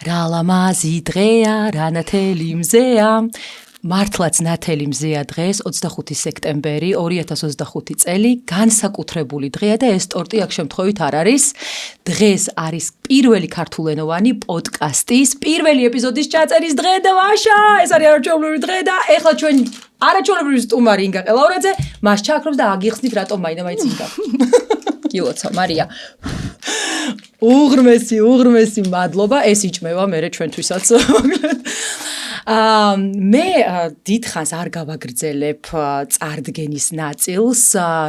რა ლამაზი დღეა, რა ნათელი მზეა. მართლაც ნათელი მზეა დღეს 25 სექტემბერი 2025 წელი განსაკუთრებული დღეა და ეს ტორტი აქ შემთხვევით არ არის. დღეს არის პირველი ქართულენოვანი პოდკასტის პირველი ეპიზოდის ჩაწერის დღე და ვაშა, ეს არის არაჩვეულებრივი დღე და ეხლა ჩვენ არაჩვეულებრივი სტუმარი ინგა ყელაურაძე მას ჩააქრობს და აგიხსნით რატომ მაინდა-მაინც ინგა. გილოცავ მარია. უღრმესი მადლობა, ეს იჭმევა მე ჩვენთვისაც. მე დიდხანს არ გავაგრძელებ წარდგენის ნაწილს,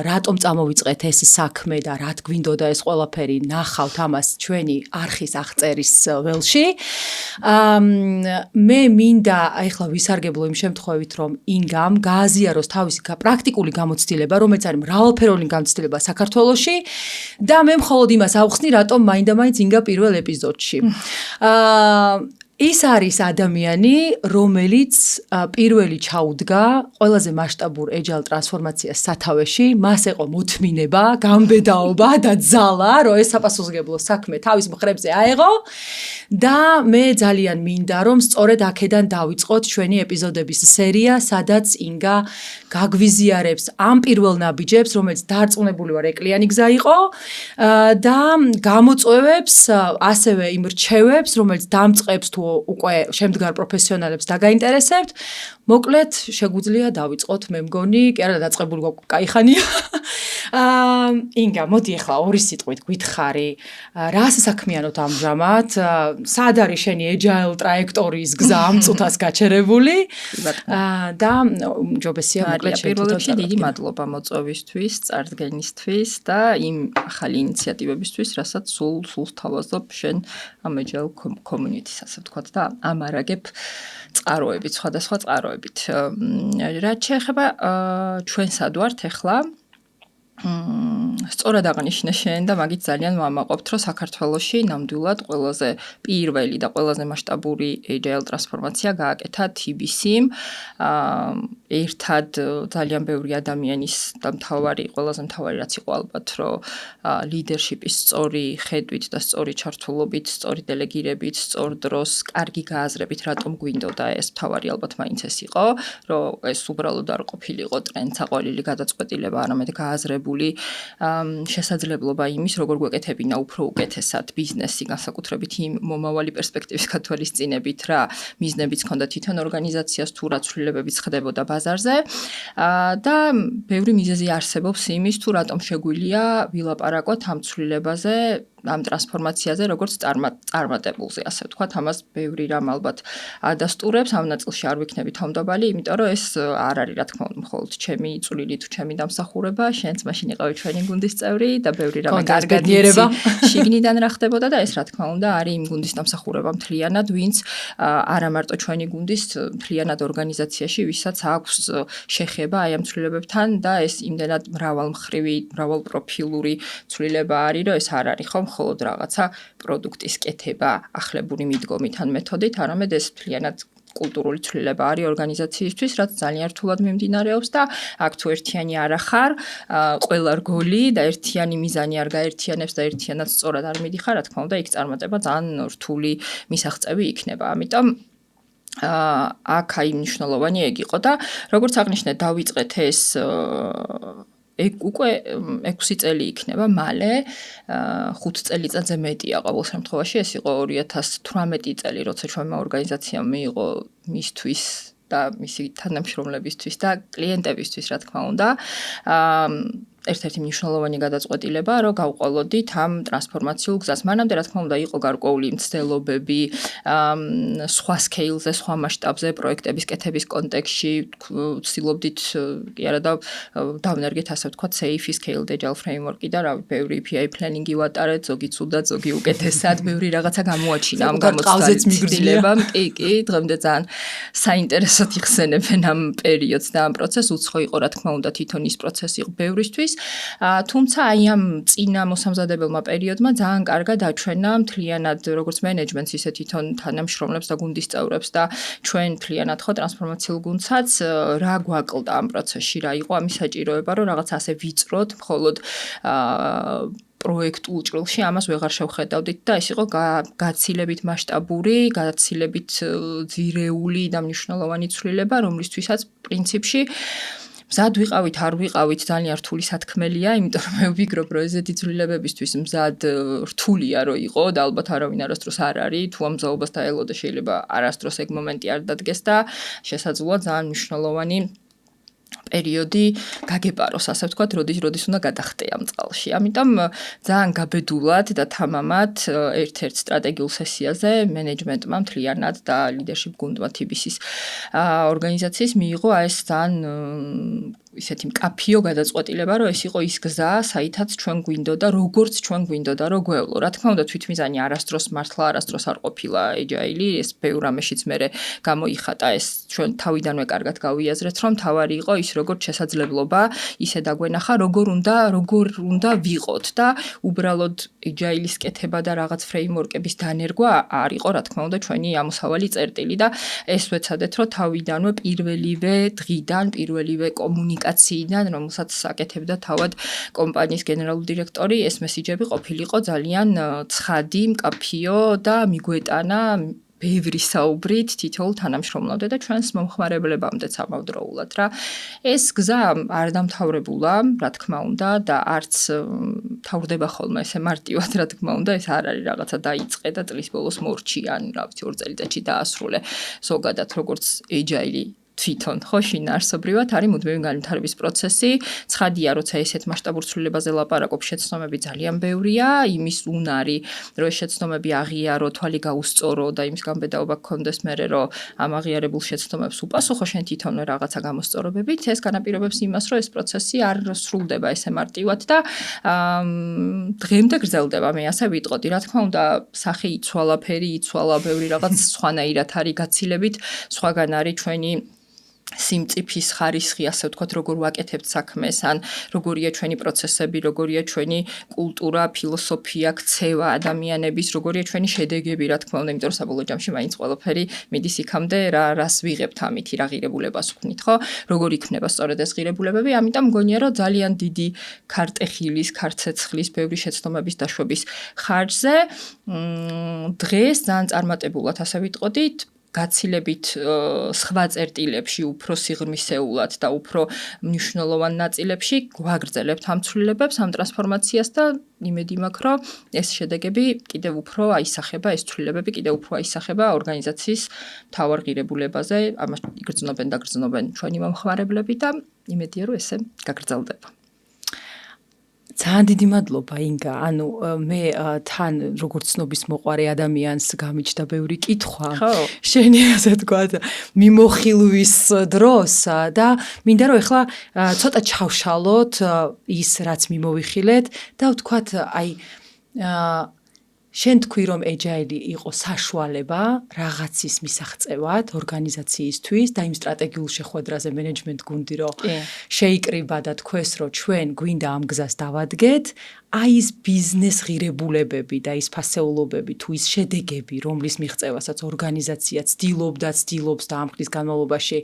რატომ წამოვიწყეთ ეს საქმე და რა გვინდოდა ეს ყველაფერი ნახავთ ამას ჩვენი არხის აღწერის ველში. მე მინდა ახლა ვისარგებლო იმ შემთხვევით, რომ ინგამ გააზიაროს თავისი პრაქტიკული გამოცდილება, რომელიც არის მრავალფეროვანი გამოცდილება საქართველოში და მე მხოლოდ იმას ავხსნი, რატომ მაინდა-მაინც ინგა პირველ ეპიზოდში. ის არის ადამიანი, რომელიც პირველი ჩაუდგა ყველაზე მასშტაბურ agile ტრანსფორმაციას სათავეში, მას ეყო მოთმინება, გამბედაობა და ძალა, რომ ეს საპასუხისმგებლო საქმე თავის მხრებზე აეღო და მე ძალიან მინდა, რომ სწორედ აქედან დავიწყოთ ჩვენი ეპიზოდების სერია, სადაც ინგა გაგვიზიარებს ამ პირველ ნაბიჯებს, რომელიც დარწმუნებული ვარ ეკლიანი გზა იყო და გამოწვევებს ასევე იმ რჩევებს, რომელიც დამწყებს თუ უკვე შემდგარ პროფესიონალებს დაგაინტერესებთ. მოკლედ, შეგვიძლია დავიწყოთ, მე მგონი, კი არა დაწყებული გვაქვს კაი ხანია. ინგა, მოდი ახლა ორი სიტყვით გითხარი, რას საქმიანობთ ამჟამად? სად არის შენი agile ტრაექტორიის გზა ამ წუთას გაჩერებული? და ჯობესია მოკლედ პირველ რიგში დიდი მადლობა მოწვევისთვის, წარდგენისთვის და იმ ახალი ინიციატივებისთვის, რასაც სულ თავაზობ შენ ამ agile community-ს, ასე ვთქვათ და ამარაგებ წყაროებით, სხვადასხვა წყაროებით. რაც შეეხება ჩვენსად ვართ ახლა სწორად აღნიშნე შენ და მაგით ძალიან ვამაყობთ, რომ საქართველოში ნამდვილად ყველაზე პირველი და ყველაზე მასშტაბური agile ტრანსფორმაცია გააკეთა TBC-მ. ერთად ძალიან ბევრი ადამიანის და ყველაზე მთავარი რაც იყო ალბათ, რომ leadership-ის სწორი ხედვით და სწორი ჩართულობით, სწორი დელეგირებით, სწორ დროს, კარგი გააზრებით, რატომ გვინდოდა ეს მთავარი ალბათ მაინც ეს იყო, რომ ეს უბრალოდ არ ყოფილიყო ტრენდსაყვარელი გადაწყვეტილება, არამედ გააზრებული შესაძლებლობა იმის, როგორ გვეკეთებინა უფრო უკეთესად ბიზნესი, განსაკუთრებით იმ მომავალი პერსპექტივის გათვალისწინებით, რა მიზნებიც ჰქონდა თვითონ ორგანიზაციას, თუ რა ცვლილებებიც ხდებოდა ბაზარზე და ბევრი მიზეზი არსებობს იმის, თუ რატომ შეგვიძლია ვილაპარაკოთ ამ ცვლილებაზე, ამ ტრანსფორმაციაზე, როგორც წარმატებულზე, ასე ვთქვათ, ამას ბევრი რამ ალბათ ადასტურებს, ამ ნაწილში არ ვიქნები თავმდაბალი, იმიტომ რომ ეს არ არის, რა თქმა უნდა, მხოლოდ ჩემი წვლილი თუ ჩემი დამსახურება, შენც მაშინ იყავი ჩვენი გუნდის წევრი და ბევრი რამე კარგად იცი შიგნიდან რა ხდებოდა და ეს, რა თქმა უნდა, არის იმ გუნდის დამსახურება მთლიანად, ვინც არა მარტო ჩვენი გუნდის მთლიანად ორგანიზაციაში, ვისაც აქვს შეხება აი ამ ცვლილებებთან და ეს იმდენად მრავალმხრივი, მრავალპროფილური ცვლილება არის, რომ ეს არ არის ხომ მხოლოდ რაღაცა პროდუქტის კეთება ახლებური მიდგომით ან მეთოდით, არამედ ეს მთლიანად კულტურული ცვლილება არის ორგანიზაციისთვის, რაც ძალიან რთულად მიმდინარეობს და აქ თუ ერთიანი არ ახარ, ყველა რგოლი და ერთიანი მიზანი არ გაერთიანებს და ერთიანად სწორად არ მიდიხარ, რა თქმა უნდა, იქ წარმატება ძალიან რთული მისაღწევი იქნება. ამიტომ აქ აი მნიშვნელოვანი ეგ იყო და როგორც აღნიშნე, დავიწყეთ ეს უკვე 6 წელი იქნება მალე, 5 წელიწადზე მეტია ყოველ შემთხვევაში, ეს იყო 2018 წელი, როცა ჩვენმა ორგანიზაციამ მიიღო მისთვის და მისი თანამშრომლებისთვის და კლიენტებისთვის, რა თქმა უნდა, ერთ-ერთი მნიშვნელოვანი გადაწყვეტილება, რომ გავყოლოდით ამ ტრანსფორმაციულ გზას. მანამდე, რა თქმა უნდა, იყო გარკვეული მცდელობები, სხვა სკეილზე, სხვა მასშტაბზე, პროექტების კეთების კონტექსტში, ვცდილობდით კი არა და დავნერგეთ, ასე ვთქვათ, safe scaled agile framework-ი და რავი, ბევრი PI planning-ი ვატარეთ, ზოგი ცუდად, ზოგი უკეთესად, ბევრი რაღაცა გამოაჩინა ამ გამოცდილებამ. კი, დღემდე ძალიან საინტერესოდ იხსენებენ ამ პერიოდს და ამ პროცესს. უცხო იყო, რა თქმა უნდა, თვითონ ის პროცესი იყო ბევრისთვის. თუმცა აი ამ წინა მოსამზადებელმა პერიოდმა ძალიან კარგად აჩვენა მთლიანად როგორც მენეჯმენტს, ისე თვითონ თანამშრომლებს და გუნდის წევრებს და ჩვენ მთლიანად ხო ტრანსფორმაციულ გუნდსაც რა გვაკლდა ამ პროცესში, რა იყო ამის საჭიროება, რომ რაღაც ასე ვიწროთ, მხოლოდ პროექტულ ჭრილში ამას ვეღარ შევხედავდით და ეს იყო გაცილებით მასშტაბური, გაცილებით ძირეული და მნიშვნელოვანი ცვლილება, რომლისთვისაც პრინციპში მზად ვიყავით, არ ვიყავით, ძალიან რთული სათქმელია, იმიტომ რომ მე ვფიქრობ, რომ ესეთი ცვლილებებისთვის მზად რთულია რომ იყო და ალბათ არავინ არასდროს არ არის, თუ ამ მზაობას დაელოდა შეიძლება არასდროს ეგ მომენტი არ დადგეს და შესაძლოა ძალიან მნიშვნელოვანი პერიოდი გაგეპაროს, ასე ვთქვათ, როდის უნდა გადახტე ამ წყალში. ამიტომ ძალიან გაბედულად და თამამად ერთ-ერთ სტრატეგიულ სესიაზე მენეჯმენტმა მთლიანად და ლიდერშიპ გუნდმა TBC-ის ორგანიზაციის მიიღო ეს ძალიან ისეთი მკაფიო გადაწყვეტილება, რომ ეს იყო ის გზა, საითაც ჩვენ გვინდოდა, როგორც ჩვენ გვინდოდა, რომ გვევლო. რა თქმა უნდა, თვითმიზანი არასდროს მართლა არასდროს არ ყოფილა agile, ეს ბევრ რამეშიც მერე გამოიხატა, ეს ჩვენ თავიდანვე კარგად გავიაზრეთ, რომ თავარი იყო ის როგორც შესაძლებლობა, ისე დაგვენახა, როგორ უნდა ვიყოთ და უბრალოდ agile-ის კეთება და რაღაც ფრეიმვორკების დანერგვა არ იყო, რა თქმა უნდა, ჩვენი ამოსავალი წერტილი და ეს ვეცადეთ, რომ თავიდანვე პირველივე დღიდან, პირველივე კომუნიკაციიდან, რომელსაც აკეთებდა თავად კომპანიის გენერალური დირექტორი, ეს მესიჯები ყოფილიყო ძალიან ცხადი, მკაფიო და მიგვეტანა ბევრი საუბრით თითოეულ თანამშრომლამდე და ჩვენს მომხმარებლებამდეც ამავდროულად რა. ეს გზა არ დამთავრებულა, რა თქმა უნდა და არც თავრდება ხოლმე ესე მარტივად, რა თქმა უნდა, ეს არ არის რაღაცა დაიწყე და წლის ბოლოს მორჩი ან რა ვიცი 2 წელიწადში დაასრულე. ზოგადად როგორც agile თვითონ ხო შინაარსობრივად არის მუდმივი განვითარების პროცესი. ცხადია, როცა ესეთ მასშტაბურ ცვლილებაზე ლაპარაკობ, შეცდომები ძალიან ბევრია, იმის უნარი, რომ ეს შეცდომები აღიარო, თვალი გაუსწორო და იმის გამბედაობა გქონდეს მერე, რომ ამ აღიარებულ შეცდომებს უპასუხო შენ თვითონვე რაღაცა გამოსწორებებით, ეს განაპირობებს იმას, რომ ეს პროცესი არ სრულდება ესე მარტივად და დღემდე გრძელდება, მე ასე ვიტყოდი. რა თქმა უნდა, სახე იცვალა, ფერი იცვალა, ბევრი რაღაც სხვანაირად არის გაცილებით, სხვაგან არის ჩვენი სიმწიფის ხარისხი, ასე ვთქვათ, როგორ ვაკეთებთ საქმეს, ან როგორია ჩვენი პროცესები, როგორია ჩვენი კულტურა, ფილოსოფია, ქცევა ადამიანების, როგორია ჩვენი შედეგები, რა თქმა უნდა, იმიტომ რომ საბოლოო ჯამში მაინც ყველაფერი მიდის იქამდე, რას ვიღებთ ამითი, რა ღირებულებას ვქნით, ხო? როგორ იქნება სწორედ ეს ღირებულებები, ამიტომ მგონია, რომ ძალიან დიდი ქარტეხილის, ქარცეცხლის, ბევრი შეცდომების დაშვების ხარჯზე დღეს ძალიან წარმატებულად, ასე ვიტყოდით, გაცილებით სხვა წერტილებში უფრო სიღრმისეულად და უფრო მნიშვნელოვან ნაწილებში გვაგრძელებთ ამ ცვლილებებს, ამ ტრანსფორმაციას და იმედი მაქვს, რომ ეს შედეგები კიდევ უფრო აისახება, ეს ცვლილებები კიდევ უფრო აისახება ორგანიზაციის მთავარ ღირებულებაზე, ამას იგრძნობენ ჩვენი მომხმარებლები და იმედია, რომ ესე გაგრძელდება. ძალიან დიდი მადლობა ინგა, ანუ მე თან როგორც ცნობის მოყვარე ადამიანს გამიჩნდა ბევრი კითხვა. შენი ასე ვთქვათ, მიმოხილვის დროს და მინდა რომ ეხლა ცოტა ჩავშალოთ ის რაც მიმოვიხილეთ და ვთქვათ აი შენ თქვი რომ agile იყო საშუალება რაღაცის მისაღწევად ორგანიზაციისთვის და იმ სტრატეგიულ შეხვედრაზე მენეჯმენტ გუნდი რომ შეიკრიბა და თქვეს რომ ჩვენ გვინდა ამ გზას დავადგეთ, აი ის ბიზნეს ღირებულებები და ის ფასეულობები თუ ის შედეგები, რომლის მიღწევასაც ორგანიზაცია ცდილობს და ამ ხნის განმავლობაში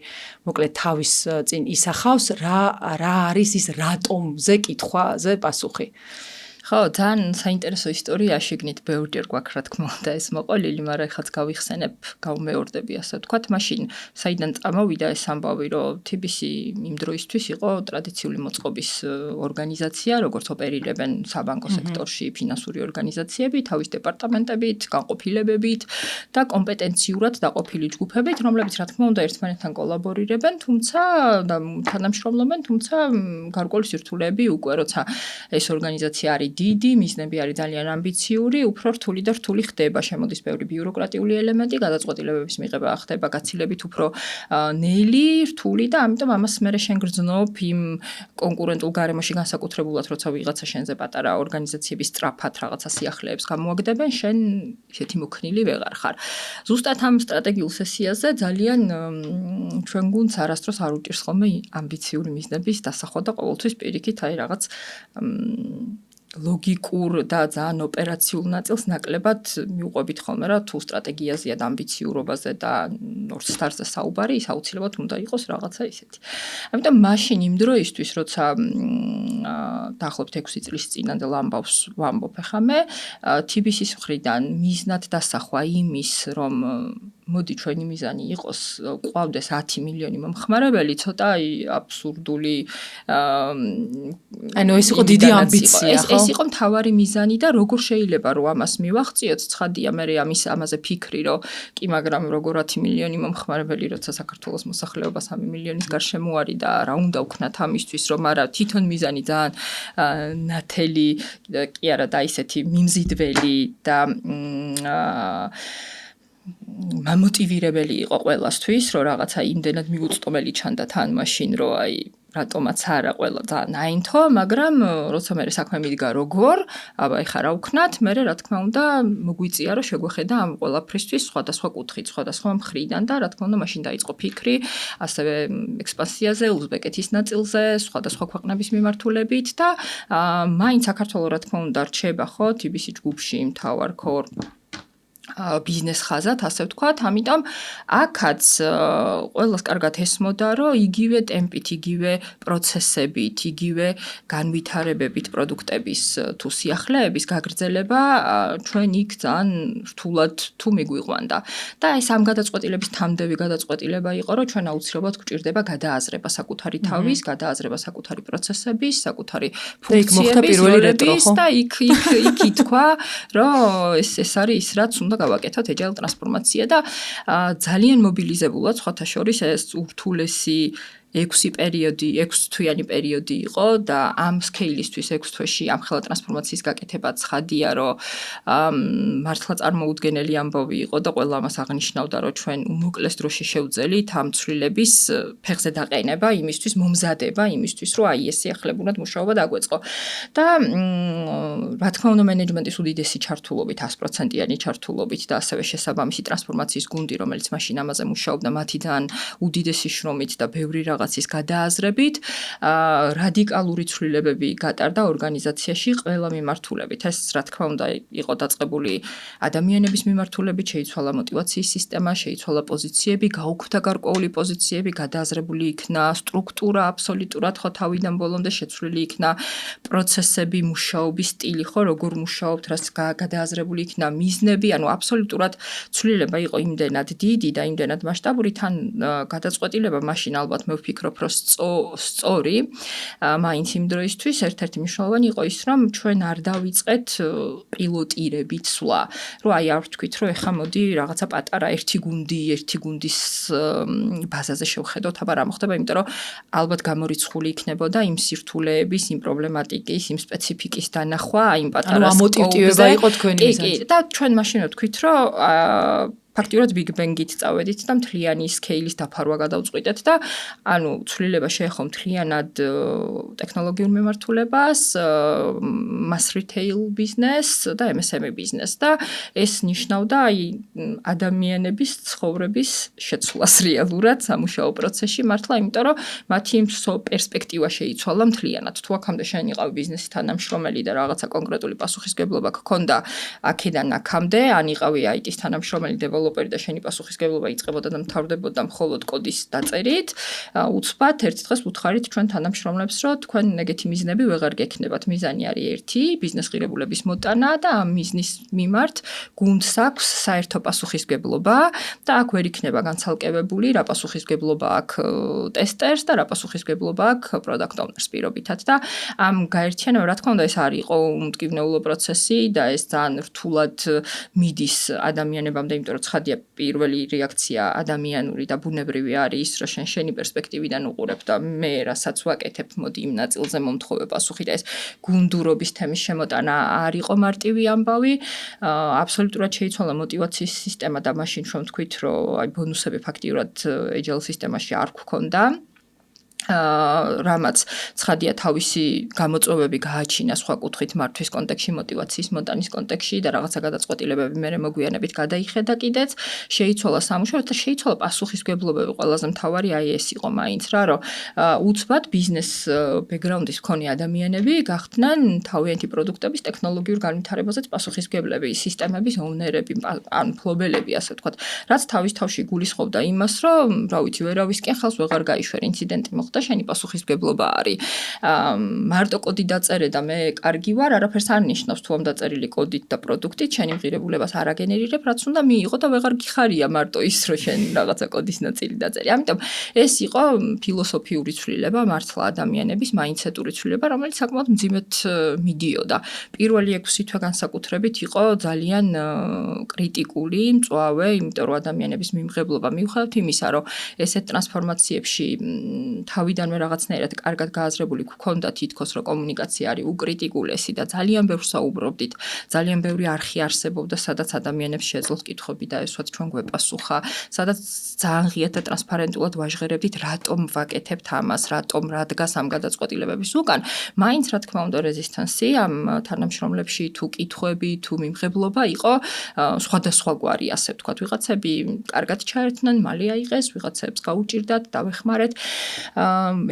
მოკლედ თავის წინ ისახავს, რა არის ის რატომზე კითხვაზე პასუხი. ხო, ძალიან საინტერესო ისტორია შეგნით ბევრჯერ გვაქვს, რა თქმა უნდა, ეს მოყოლილი, მაგრამ ეხაც გავიხსენებ, გავმეორდები, ასე ვთქვათ, მაშინ საიდან წამოვიდა ეს ამბავი, რომ TBC იმ დროისთვის იყო ტრადიციული მოწყობის ორგანიზაცია, როგორც ოპერირებენ საბანკო სექტორში ფინანსური ორგანიზაციები, თავის დეპარტამენტებით, განყოფილებებით და კომპეტენციურად დაყოფილი ჯგუფებით, რომლებიც რა თქმა უნდა ერთმანეთთან კოლაბორირებენ, თუმცა და თანამშრომლობენ, თუმცა გარკვეული სირთულეები უკვე როცა ეს ორგანიზაცია არის დიდი, მიზნები არის ძალიან ამბიციური, უფრო რთული და რთული ხდება, შემოდის ბევრი ბიუროკრატიული ელემენტი, გადაწყვეტილებების მიღება ხდება გაცილებით უფრო ნელი, რთული და ამიტომ ამას მერე შენ გრძნობ იმ კონკურენტულ გარემოში განსაკუთრებულად, როცა ვიღაცა შენზე პატარა ორგანიზაციების სწრაფად რაღაცა სიახლეებს გამოაგდებენ, შენ ისეთი მოქნილი ვეღარ ხარ. ზუსტად ამ სტრატეგიულ სესიაზე ძალიან ჩვენ გუნდს არასდროს არ უჭირს ხოლმე ამბიციური მიზნების დასახვა და ყოველთვის პირიქით აი რაღაც ლოგიკურ და ძალიან ოპერაციულ ნაწილს ნაკლებად მიუყვებით ხოლმე რა თუ სტრატეგიაზეა და ამბიციურობაზე და North Star-ზე საუბარი ის აუცილებლად უნდა იყოს რაღაცა ისეთი. ამიტომ მაშინ იმ დროისთვის როცა დაახლოებით 6 წლის წინანდელ ამბავს ვამბობ ახლა მე TBC-ის მხრიდან მიზნად დასახვა იმის რომ მოდი ჩვენი მიზანი იყოს ყვავდეს 10 მილიონი მომხმარებელი ცოტა აბსურდული ანუ ეს იყო დიდი ამბიცია ხო? ეს იყო მთავარი მიზანი და როგორ შეიძლება რომ ამას მივახციოთ ცხადია მე ამაზე ფიქრი რომ კი მაგრამ როგორ 10 მილიონი მომხმარებელი როცა საქართველოს მოსახლეობა 3 მილიონის გარშემო არის და რა უნდა ვქნათ ამისთვის რომ არა თვითონ მიზანი ძალიან ნათელი კი არა და ისეთი მიმზიდველი და მამოტივირებელი იყო ყველასთვის რომ რაღაცა იმდენად მიუწვდომელი ჩანდა თან მაშინ რომ აი რატომაც არა ყველა ძალიან აინთო, მაგრამ როცა მე საქმე მიდგა როგორ, აბა ეხა რა ვქნათ, მე რა თქმა უნდა მოგვიწია რომ შეგვეხედა ამ ყველაფრისთვის სხვადასხვა კუთხით, სხვადასხვა მხრიდან და რა თქმა უნდა მაშინ დაიწყო ფიქრი ასევე ექსპანსიაზე, უზბეკეთის ნაწილზე, სხვადასხვა ქვეყნების მიმართულებით და მაინც საქართველოს რა თქმა უნდა რჩება ხო TBC ჯგუფში მთავარ კორ ბიზნეს ხაზად, ასე ვთქვათ, ამიტომ აქაც ყველას კარგად ესმოდა, რომ იგივე ტემპით, იგივე პროცესებით, იგივე განვითარებებით პროდუქტების თუ სიახლეების გაგრძელება ჩვენ იქ ძალიან რთულად თუ მიგვიყვანდა. და ეს ამ გადაწყვეტილების თამდევი გადაწყვეტილება იყო, რომ ჩვენ აუცილებლად გვჭირდება გადააზრება საკუთარი თავის, გადააზრება საკუთარი პროცესების, საკუთარი ფუნქციების და იქ ითქვა, რომ ეს არის ის რაც უნდა გავაკეთოთ agile ტრანსფორმაცია და ძალიან მობილიზებულად სხვათა შორის ეს ურთულესი 6 თვიანი პერიოდი იყო და ამ სკეილისთვის 6 თვეში ამ ხელა ტრანსფორმაციის გაკეთება ცხადია რომ მართლა წარმოუდგენელი ამბავი იყო და ყველა ამას აღნიშნავდა რომ ჩვენ უმოკლეს დროში შევძელით ამ ცვლილების ფეხზე დაყენება იმისთვის მომზადება იმისთვის რომ აი ეს სიახლებურად მუშაობა დაგვეწყო და რა თქმა უნდა მენეჯმენტის უდიდესი ჩართულობით 100%-იანი ჩართულობით და ასევე შესაბამისი ტრანსფორმაციის გუნდი რომელიც მაშინ ამაზე მუშაობდა მათი ძალიან უდიდესი შრომით და ბევრი რაღაცის გადააზრებით რადიკალური ცვლილებები გატარდა ორგანიზაციაში ყველა მიმართულებით. ეს რა თქმა უნდა იყო დაწყებული ადამიანების მიმართულებით, შეიცვალა мотиваციის სისტემა, შეიცვალა პოზიციები, გაუქმდა გარკვეული პოზიციები, გადააზრებული იქნა სტრუქტურა აბსოლუტურად ხო თავიდან ბოლომდე შეცვლილი იქნა პროცესები, მუშაობის სტილი, ხო როგორ მუშაობთ, რაც გადააზრებული იქნა მიზნები, ანუ აბსოლუტურად ცვლილება იყო იმდენად დიდი და იმდენად მასშტაბური, თან გადაწყვეტილება მაშინ ალბათ მე ვფიქრობ, რომ სწორი, მაინც იმ დროისთვის ერთ-ერთი მნიშვნელოვანი იყო ის, რომ ჩვენ არ დავიწყეთ პილოტირებით სვლა. რომ აი არ ვთქვით, რომ ეხა მოდი რაღაცა პატარა ერთი გუნდის ბაზაზე შევხედოთ, აბა რა მოხდება, იმიტომ რომ ალბათ გამორიცხული იქნებოდა იმ სირთულეების, იმ პრობლემატიკის, იმ სპეციფიკის დანახვა, აი იმ პატარა მოტივირება იყო თქვენი მიზანი. და ჩვენ მაშინ ვთქვით, რომ ფაქტიურად Big Bang-ით წავედით და მთლიანი სკეილის დაფარვა გადავწყვიტეთ და ანუ ცვლილება შეეხო მთლიანად ტექნოლოგიურ მიმართულებას, mass retail business და MSME business და ეს ნიშნავდა აი ადამიანების ცხოვრების შეცვლას რეალურად სამუშაო პროცესში მართლა, იმიტომ რომ მათი პერსპექტივა შეიცვალა მთლიანად. თუ აქამდე შენ იყავი ბიზნესის თანამშრომელი და რაღაცა კონკრეტული პასუხისგებლობა გქონდა აქედან აქამდე, ან იყავი IT-ის თანამშრომელი დეველოპერი და შენი პასუხისგებლობა იწყებოდა და მთავრდებოდა მხოლოდ კოდის დაწერით, უცბად ერთ დღეს უთხარით ჩვენ თანამშრომლებს, რომ თქვენ ეგეთი მიზნები ვეღარ გექნებათ. მიზანი არის ერთი, ბიზნეს ღირებულების მოტანა და ამ მიზნის მიმართ გუნდს აქვს საერთო პასუხისგებლობა და აქ ვერ იქნება განცალკევებული რა პასუხისგებლობა აქვს ტესტერს და რა პასუხისგებლობა აქვს product owner-ს პირობითად და ამ გაერთიანება რა თქმა უნდა ეს არ იყო უმტკივნეულო პროცესი და ეს ძალიან რთულად მიდის ადამიანებამდე, იმიტომ რომ ცხადია პირველი რეაქცია ადამიანური და ბუნებრივი არის ის, რომ შენი პერსპექტივიდან უყურებ და მე რასაც ვაკეთებ, მოდი იმ ნაწილზე მომთხოვე პასუხი და ეს გუნდურობის თემის შემოტანა არ იყო მარტივი ამბავი, აბსოლუტურად შეიცვალა мотиваციის სისტემა და მაშინ ჩვენ ვთქვით, რომ აი ბონუსები ფაქტიურად agile სისტემაში არ გვქონდა. რამაც ცხადია თავისი გამოწვევები გააჩინა სხვა კუთხით მართვის კონტექსში, мотиваციის მოტანის კონტექსში და რაღაცა გადაწყვეტილებები მე მოგვიანებით გადაიხედა კიდეც, შეიცვალა სამუშაო და შეიცვალა პასუხისმგებლობები. ყველაზე მთავარი აი ეს იყო მაინც რა, რომ უცბად ბიზნეს ბექგრაუნდის მქონე ადამიანები გახდნენ თავიანთი პროდუქტების ტექნოლოგიურ განვითარებაზეც პასუხისმგებლები, სისტემების ოვნერები, ან მფლობელები, ასე ვთქვათ, რაც თავის თავში გულისხმობდა იმას, რომ რა ვიცი, ვერავისკენ ხელს ვეღარ გაიშვერ, ინციდენტი მოხდა, შენი პასუხისმგებლობა არის. მარტო კოდი დაწერე და მე კარგი ვარ, არაფერს არ ნიშნავს თუ ამ დაწერილი კოდით და პროდუქტით შენი ღირებულებას არ აგენერირებ, რაც უნდა მიიღო და ვეღარ გიხარია მარტო ის, რომ შენ რაღაცა კოდის ნაწილი დაწერე. ამიტომ ეს იყო ფილოსოფიური ცვლილება, მართლა ადამიანების მაინდსეტური ცვლილება, რომელიც საკმაოდ მძიმედ მიდიოდა. პირველი 6 თვე განსაკუთრებით იყო ძალიან კრიტიკული, მწვავე, იმიტომ რომ ადამიანების მიმღებლობა მიუხედავად იმისა, რომ ესეთ ტრანსფორმაციებში თავიდანვე რაღაცნაირად კარგად გააზრებული გქონდა თითქოს რომ კომუნიკაცია არის უკრიტიკულესი და ძალიან ბევრ საუბრობდით, ძალიან ბევრი არხი არსებობდა, სადაც ადამიანებს შეეძლოთ კითხვები და ესვათ ჩვენ გვეპასუხა, სადაც ძალიან ღიად და ტრანსპარენტულად ვაჟღერებდით, რატომ ვაკეთებთ ამას, რატომ რა დგას ამ გადაწყვეტილებების უკან. მაინც რა თქმა უნდა რეზისტანსი ამ თანამშრომლებში თუ კითხვები, თუ მიმღებლობა იყო სხვადასხვაგვარი, ასე ვთქვათ, ვიღაცები კარგად ჩაერთნენ, მალე აიღეს, ვიღაცებს გაუჭირდათ, დავეხმარეთ.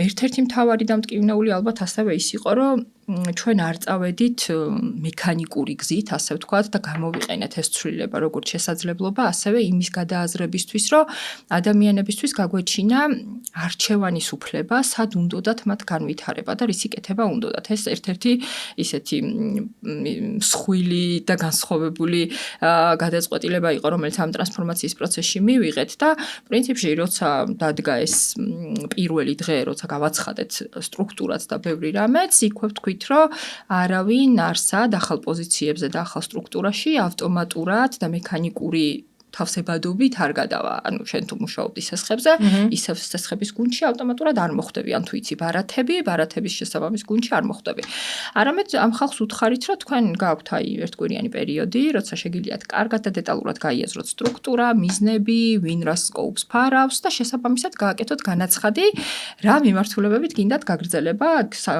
ერთ-ერთი მთავარი დამტკივნეული ალბათ ასევე ის იყო, რომ ჩვენ არ წავედით მექანიკური გზით, ასე ვთქვათ, და გამოვიყენეთ ეს ცვლილება როგორც შესაძლებლობა, ასევე იმის გადააზრებისთვის, რომ ადამიანებისთვის გაგვეჩინა არჩევანის უფლება, სად უნდათ მათ განვითარება და რისი კეთება უნდათ. ეს ერთ-ერთი ისეთი მსხვილი და განსხვავებული გადაწყვეტილება იყო, რომელიც ამ ტრანსფორმაციის პროცესში მივიღეთ და პრინციპში როცა დადგა ეს პირველი დღე, როცა გავაცხადეთ სტრუქტურაც და ბევრი რამეც, იქვე ვთქვით, რომ არავინ არ სად ახალ პოზიციებზე და ახალ სტრუქტურაში ავტომატურად და მექანიკური თავსებადობით არ გადავა. ანუ შენ თუ მუშაობდი სესხებზე, ისევ სესხების გუნდში ავტომატურად არ მოხვდები, ან თუ იცი ბარათების შესაბამის გუნდში არ მოხვდები. არამედ ამ ხალხს უთხარით, რომ თქვენ გააქვთ აი ერთკვირიანი პერიოდი, როცა შეგიძლიათ კარგად და დეტალურად გაიაზროთ სტრუქტურა, მიზნები, ვინ რა სკოუპს ფარავს და შესაბამისად გააკეთოთ განაცხადი, რა მიმართულებებით გინდათ გაგრძელება,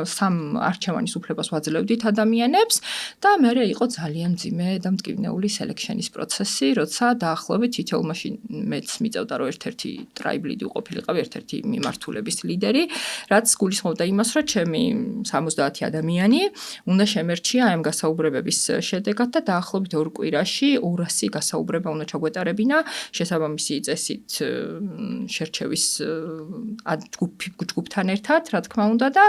სამ არჩევანის უფლებას ვაძლევდით ადამიანებს და მერე იყო ძალიან მძიმე და მტკივნეული სელექშენის პროცესი, როცა დაახლოებით თითოეულში მეც მიწევდა რომ ერთ-ერთი ტრაიბ ლიდი უყოფილიყავი, ერთ-ერთი მიმართულების ლიდერი, რაც გულისხმობდა იმას, რომ ჩემი 70 ადამიანი უნდა შემერჩია ამ გასაუბრებების შედეგად და დაახლოებით 2 კვირაში 200 გასაუბრება უნდა ჩაგვეტარებინა შესაბამისი წესით შერჩევის ჯგუფთან ერთად, რა თქმა უნდა და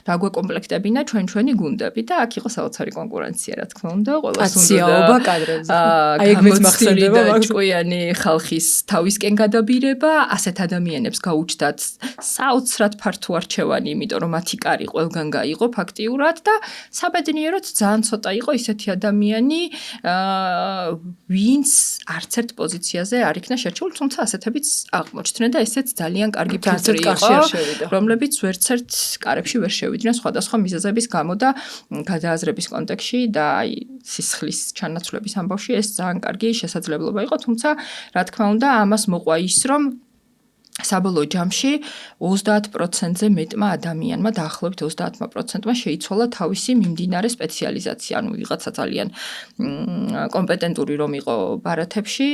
დაგვეკომპლექტებინა ჩვენი გუნდები და აქ იყო საოცარი კონკურენცია, რა თქმა უნდა, ყველას უნდა აციაობა კადრებზე. აი ეგ მეც მახსენდება ჭკვიანი ხალხის თავისკენ გადაბირება, ასეთ ადამიანებს გაუჩნდათ საოცრად ფართო არჩევანი, იმიტომ რომ მათი კარი ყველგან გაიყო ფაქტიურად და საბედნიეროდ ძალიან ცოტა იყო ისეთი ადამიანი, ვინც არც ერთ პოზიციაზე არ იქნა შერჩეული, თუმცა ასეთებიც აღმოჩნდნენ და ესეც ძალიან კარგი ფილტრი იყო, რომლებიც ვერცერთ კარებში ვერ შევიდნენ სხვადასხვა მიზეზების გამო და გადააზრების კონტექსში და აი სისხლის ჩანაცვლების ამბავში ეს ძალიან კარგი შესაძლებლობა იყო, თუმცა რა თქმა უნდა ამას მოყვა ის, რომ საბოლოო ჯამში 30%-ზე მეტმა ადამიანმა, დაახლოებით 30%-მა შეიცვალა თავისი მიმდინარე სპეციალიზაცია, ანუ ვიღაცა ძალიან კომპეტენტური რომ იყო ბარათებში,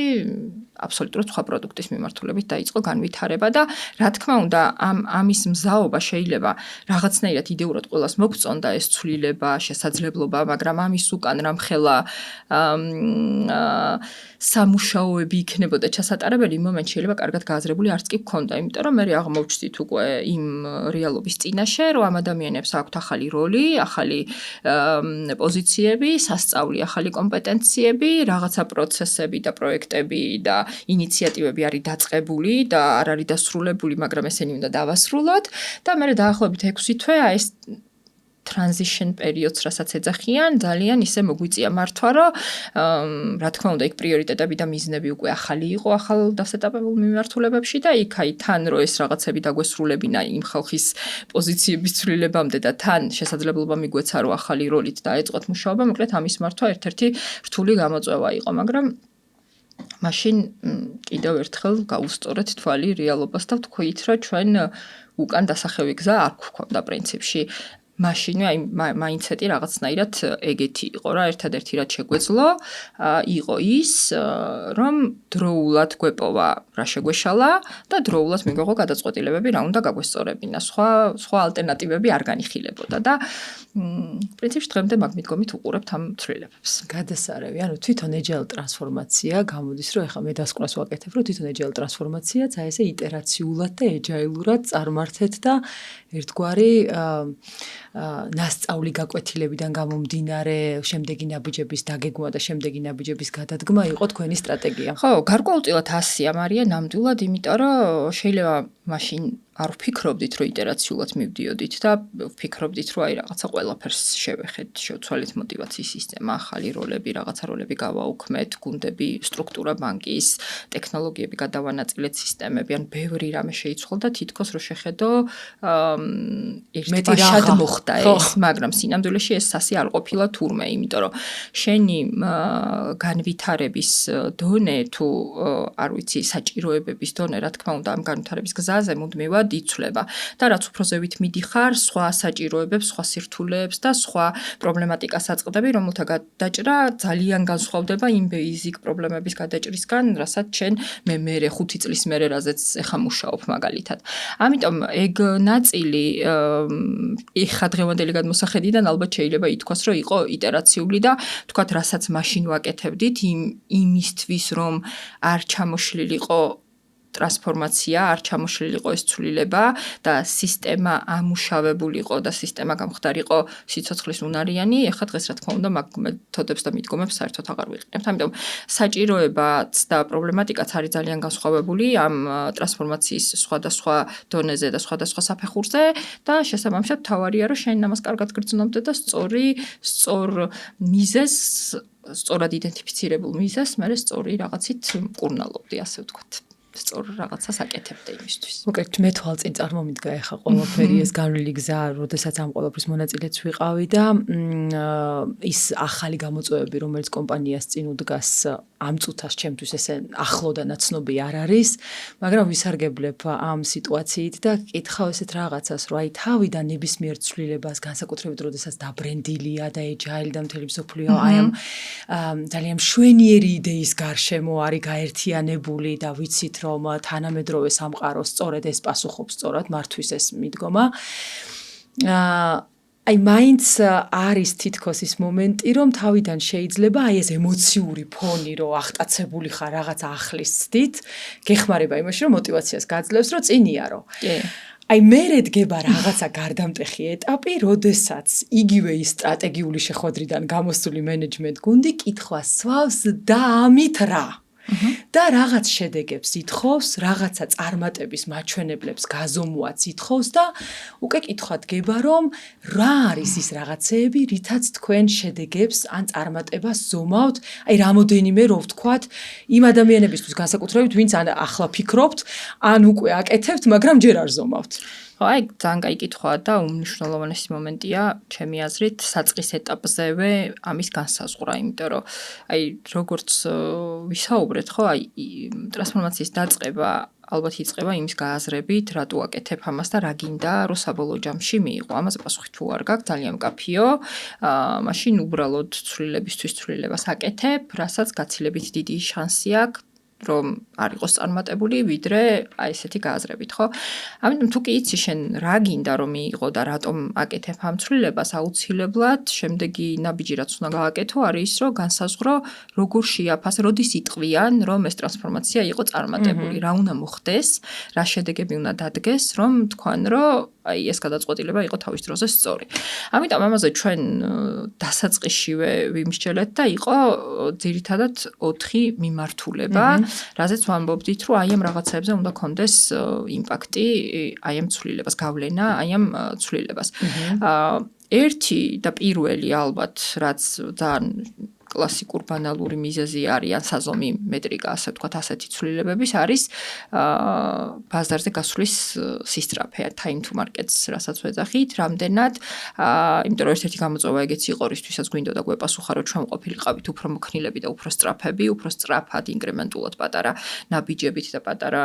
აბსოლუტურად სხვა პროდუქტის მიმართულებით დაიწყო განვითარება და რა თქმა უნდა ამის მზაობა შეიძლება რაღაცნაირად იდეურად ყველას მოგწონდა ეს ცვლილება, შესაძლებლობა, მაგრამ ამის უკან რამხელა სამუშაოები იქნებოდა ჩასატარებელი, იმ მომენტში შეიძლება კარგად გააზრებული არც კი გქონდა, იმიტომ რომ მე აღმოვჩნდით უკვე იმ რეალობის წინაშე, რომ ამ ადამიანებს აქვთ ახალი როლი, ახალი პოზიციები, სასწავლი, ახალი კომპეტენციები, რაღაცა პროცესები და პროექტები და ინიციატივები არის დაწყებული და არ არის დასრულებული, მაგრამ ესენი უნდა დავასრულოთ და მე დაახლოებით 6 თვე ეს transition periods, რასაც ეძახიან, ძალიან ისე მოგვიწია მართვა, რომ რა თქმა უნდა, იქ პრიორიტეტები და მიზნები უკვე ახალი იყო, ახალ დასეტაპებულ მიმართულებებში და იქ აი თან რო ეს რაღაცები დაგვესრულებინა იმ ხალხის პოზიციების ცვლილებამდე და თან შესაძლებლობა მიგვეცა, რომ ახალი როლით დაეწყოთ მუშაობა, მოკლედ ამის მართვა ერთ-ერთი რთული გამოწვევა იყო, მაგრამ მაშინ კიდევ ერთხელ გავუსწორეთ თვალი რეალობას და ვთქვით, რომ ჩვენ უკან დასახევი გზა არ გვქონდა პრინციპში. მაშინვე აი მაინდსეტი რაღაცნაირად ეგეთი იყო რა, ერთადერთი რაც შეგვეძლო იყო ის, რომ დროულად გვეპოვა რა შეგვეშალა და დროულად მიგვეღო გადაწყვეტილებები რა უნდა გაგვესწორებინა. სხვა ალტერნატივები არ განიხილებოდა და პრინციპში დღემდე მაგ მიდგომით უყურებთ ამ ცვლილებებს. გადასარევი, ანუ თვითონ agile ტრანსფორმაცია გამოდის, რომ ეხლა მე დასკვნას ვაკეთებ, რომ თვითონ agile ტრანსფორმაციაც აი ესე იტერაციულად და agile-ურად წარმართეთ და ერთგვარი ნასწავლი გაკვეთილებიდან გამომდინარე შემდეგი ნაბიჯების დაგეგმვა და შემდეგი ნაბიჯების გადადგმა იყო თქვენი სტრატეგია. ხო, გარკვეულწილად 100-ია მარია ნამდვილად, იმიტომ რომ შეიძლება მაშინ არ ვფიქრობდით, რომ იტერაციულად მივდიოდით და ვფიქრობდით, რომ აი რაღაცა ყველაფერს შევეხეთ, შევცვალეთ мотиваციის სისტემა, ახალი როლები, რაღაცა როლები გავაუქმეთ, გუნდები, სტრუქტურა ბანკის, ტექნოლოგიები გადავანაწილეთ სისტემები, ან ბევრი რამე შეიცვალა და თითქოს რო შეხედო ერთბაშად მოხდა ეს, მაგრამ სინამდვილეში ეს სასი არ ყოფილა თურმე, იმიტომ რომ შენი განვითარების დონე თუ არ ვიცი, საჭიროებების დონე, რა თქმა უნდა, ამ განვითარების გზაზე მუდმივად იცვლება და რაც უფრო ზევით მიდიხარ, სხვა საჭიროებებს, სხვა სირთულეებს და სხვა პრობლემატიკას აწყდები, რომელთა გადაჭრა ძალიან განსხვავდება იმ basic პრობლემების გადაჭრისგან, რასაც შენ მე 5 წლის მერე რაზეც ეხა მუშაობ მაგალითად. ამიტომ ეგ ნაწილი ეხა დღევანდელი გადმოსახედიდან ალბათ შეიძლება ითქვას, რომ იყო იტერაციული და თქვათ, რასაც მაშინ ვაკეთებდით იმისთვის, რომ არ ჩამოშლილიყო ტრანსფორმაცია, არ ჩამოშლილიყო ეს ცვლილება და სისტემა ამუშავებულიყო და სისტემა გამხდარიყო სიცოცხლის უნარიანი, ეხლა დღეს რა თქმა უნდა მაგ მეთოდებს და მიდგომებს საერთოდ აღარ ვიყენებთ. ამიტომ საჭიროებაც და პრობლემატიკაც არის ძალიან განსხვავებული ამ ტრანსფორმაციის სხვადასხვა დონეზე და სხვადასხვა საფეხურზე და შესაბამისად თავარია, რომ შენ ამას კარგად გრძნობდე და სწორ მიზეზს, სწორად იდენტიფიცირებულ მიზეზს, მე სწორი რაღაცით მკურნალობდი, ასე ვთქვათ. სწორ რაღაცას აკეთებდა იმისთვის. მოკლედ მე თვალწინ წარმომიდგა ეხა ყველაფერი ეს განვლილი გზა, როდესაც ამ ყველაფრის მონაწილეც ვიყავი და ის ახალი გამოწვევები, რომელიც კომპანიას წინ უდგას ამ წუთას ჩემთვის ესე ახლო და ნაცნობი არ არის, მაგრამ ვისარგებლებ ამ სიტუაციით და კითხავ ესეთ რაღაცას, რომ აი თავიდან ნებისმიერ ცვლილებას, განსაკუთრებით როდესაც დაბრენდილია და agile და მთელი მსოფლიო აი ამ ძალიან მშვენიერი იდეის გარშემო არის გაერთიანებული და ვიცით რომ თანამედროვე სამყარო სწორედ ეს პასუხობს სწორად მართვის ეს მიდგომა. აი მაინც არის თითქოს ის მომენტი, რომ თავიდან შეიძლება აი ეს ემოციური ფონი, რომ აღტაცებული ხარ რაღაცა ახლის ცდით, გეხმარება იმაში, რომ мотиваციას გაძლევს, რომ წინიარო. აი მერე დგება რაღაცა გარდამტეხი ეტაპი, როდესაც იგივე ის სტრატეგიული შეხვედრიდან გამოსული მენეჯმენტ გუნდი კითხვას სვავს და ამით რა. და რაღაც შედეგებს ითხოვს, რაღაცა წარმატების მაჩვენებლებს გაზომვაც ითხოვს და უკვე კითხვა დგება, რომ რა არის ის რაღაცეები, რითაც თქვენ შედეგებს ან წარმატებას ზომავთ, აი რამოდენიმე რო ვთქვათ, იმ ადამიანებისთვის განსაკუთრებით, ვინც ან ახლა ფიქრობთ, ან უკვე აკეთებთ, მაგრამ ჯერ არ ზომავთ. აი ძალიან კაი კითხვაა და უმნიშვნელოვანესი მომენტია ჩემი აზრით საწყის ეტაპზევე ამის განსაზღვრა, იმიტომ რომ აი როგორც ვისაუბრეთ, ხო, აი ტრანსფორმაციის დაწყება ალბათ იწყება იმის გააზრებით, რატო აკეთებ ამას და რა გინდა, რომ საბოლოო ჯამში მიიღო. ამაზე პასუხი თუ არ გაქვს, ძალიან მკაფიო. მაშინ უბრალოდ ცვლილებისთვის ცვლილებას აკეთებ, რასაც გაცილებით დიდი შანსი აქვს რომ არ იყოს წარმატებული, ვიდრე აი ესეთი გააზრებით, ხო? ამიტომ თუ კი იცი შენ რა გინდა რომ მიიღო და რატომ აკეთებ ამ ცვლილებას, აუცილებლად შემდეგი ნაბიჯი რაც უნდა გააკეთო, არის ის, რომ განსაზღვრო როგორ შეაფასე, როდის იტყვიან, რომ ეს ტრანსფორმაცია იყო წარმატებული, რა უნდა მოხდეს, რა შედეგები უნდა დადგეს, რომ თქვან, რომ აი ეს გადაწყვეტილება იყო თავის დროზე სწორი. ამიტომ ამაზე ჩვენ დასაწყისშივე ვიმსჯელეთ და იყო ძირითადად 4 მიმართულება, რაზეც ვამბობდით, რომ აი ამ რაღაცებზე უნდა კონდეს იმპაქტი, აი ამ ცვლილებას, გავლენა, აი ამ ცვლილებას. ერთი და პირველი ალბათ, რაც ძალიან კლასიკურ ბანალური მიზეზი არის ან საზომი მეტრიკა, ასე ვთქვათ, ასეთი ცვლილებების არის ბაზარზე გასვლის სისწრაფე, time to markets, რასაც ვეძახით, რამდენად, იმიტომ რომ ერთ-ერთი გამოწვევა ეგეც იყო, რისთვისაც გვინდოდა გვეპასუხა, რომ ჩვენ ყოფილიყავით უფრო მოქნილები და უფრო სწრაფები, უფრო სწრაფად ინკრემენტულად პატარა ნაბიჯებით და პატარა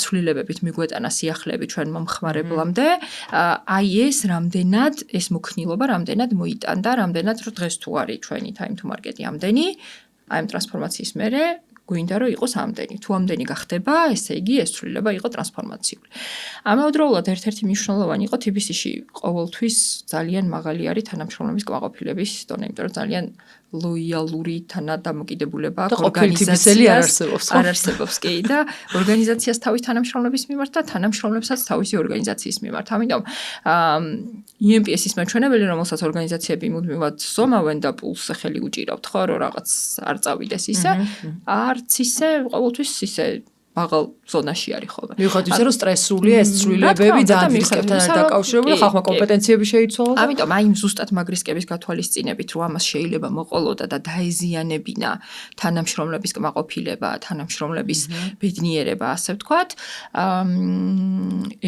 ცვლილებებით მიგვეტანა სიახლეები ჩვენ მომხმარებლამდე, აი ეს რამდენად ეს მოქნილობა რამდენად მოიტანდა, რამდენად რომ დღეს თუ არის ჩვენი time to market-ი ამდენი, აი ამ ტრანსფორმაციის მერე გვინდა რომ იყოს ამდენი. თუ ამდენი გახდება, ესე იგი ეს ცვლილება იყო ტრანსფორმაციული. ამავდროულად ერთ-ერთი მნიშვნელოვანი იყო TBC-ში ყოველთვის ძალიან მაღალი არის თანამშრომლობის კმაყოფილების დონე, იმიტომ რომ ძალიან ლოიალური თანადამოკიდებულება ორგანიზაციას არ არსებობს კი და ორგანიზაციას თავის თანამშრომლების მიმართ და თანამშრომლებსაც თავისი ორგანიზაციის მიმართ. ამიტომ EMPS-ის მაჩვენებელი, რომელსაც ორგანიზაციები მუდმივად ზომავენ და პულსზე ხელი უჭირავთ, ხო, რომ რაღაც არ წავიდეს ისე, არც ისე ყოველთვის ისე მაღალ ზონაში არის ხოლმე. მიუხედავად ისე, რომ სტრესულია ეს ცვლილებები ძალიან რისკებთან არის დაკავშირებული, ხალხმა კომპეტენციები შეიცვალა. ამიტომ აი ზუსტად მაგ რისკების გათვალისწინებით, რომ ამას შეიძლება მოყოლოდა და დაეზიანებინა თანამშრომლების კმაყოფილება, თანამშრომლების ბედნიერება, ასე ვთქვათ,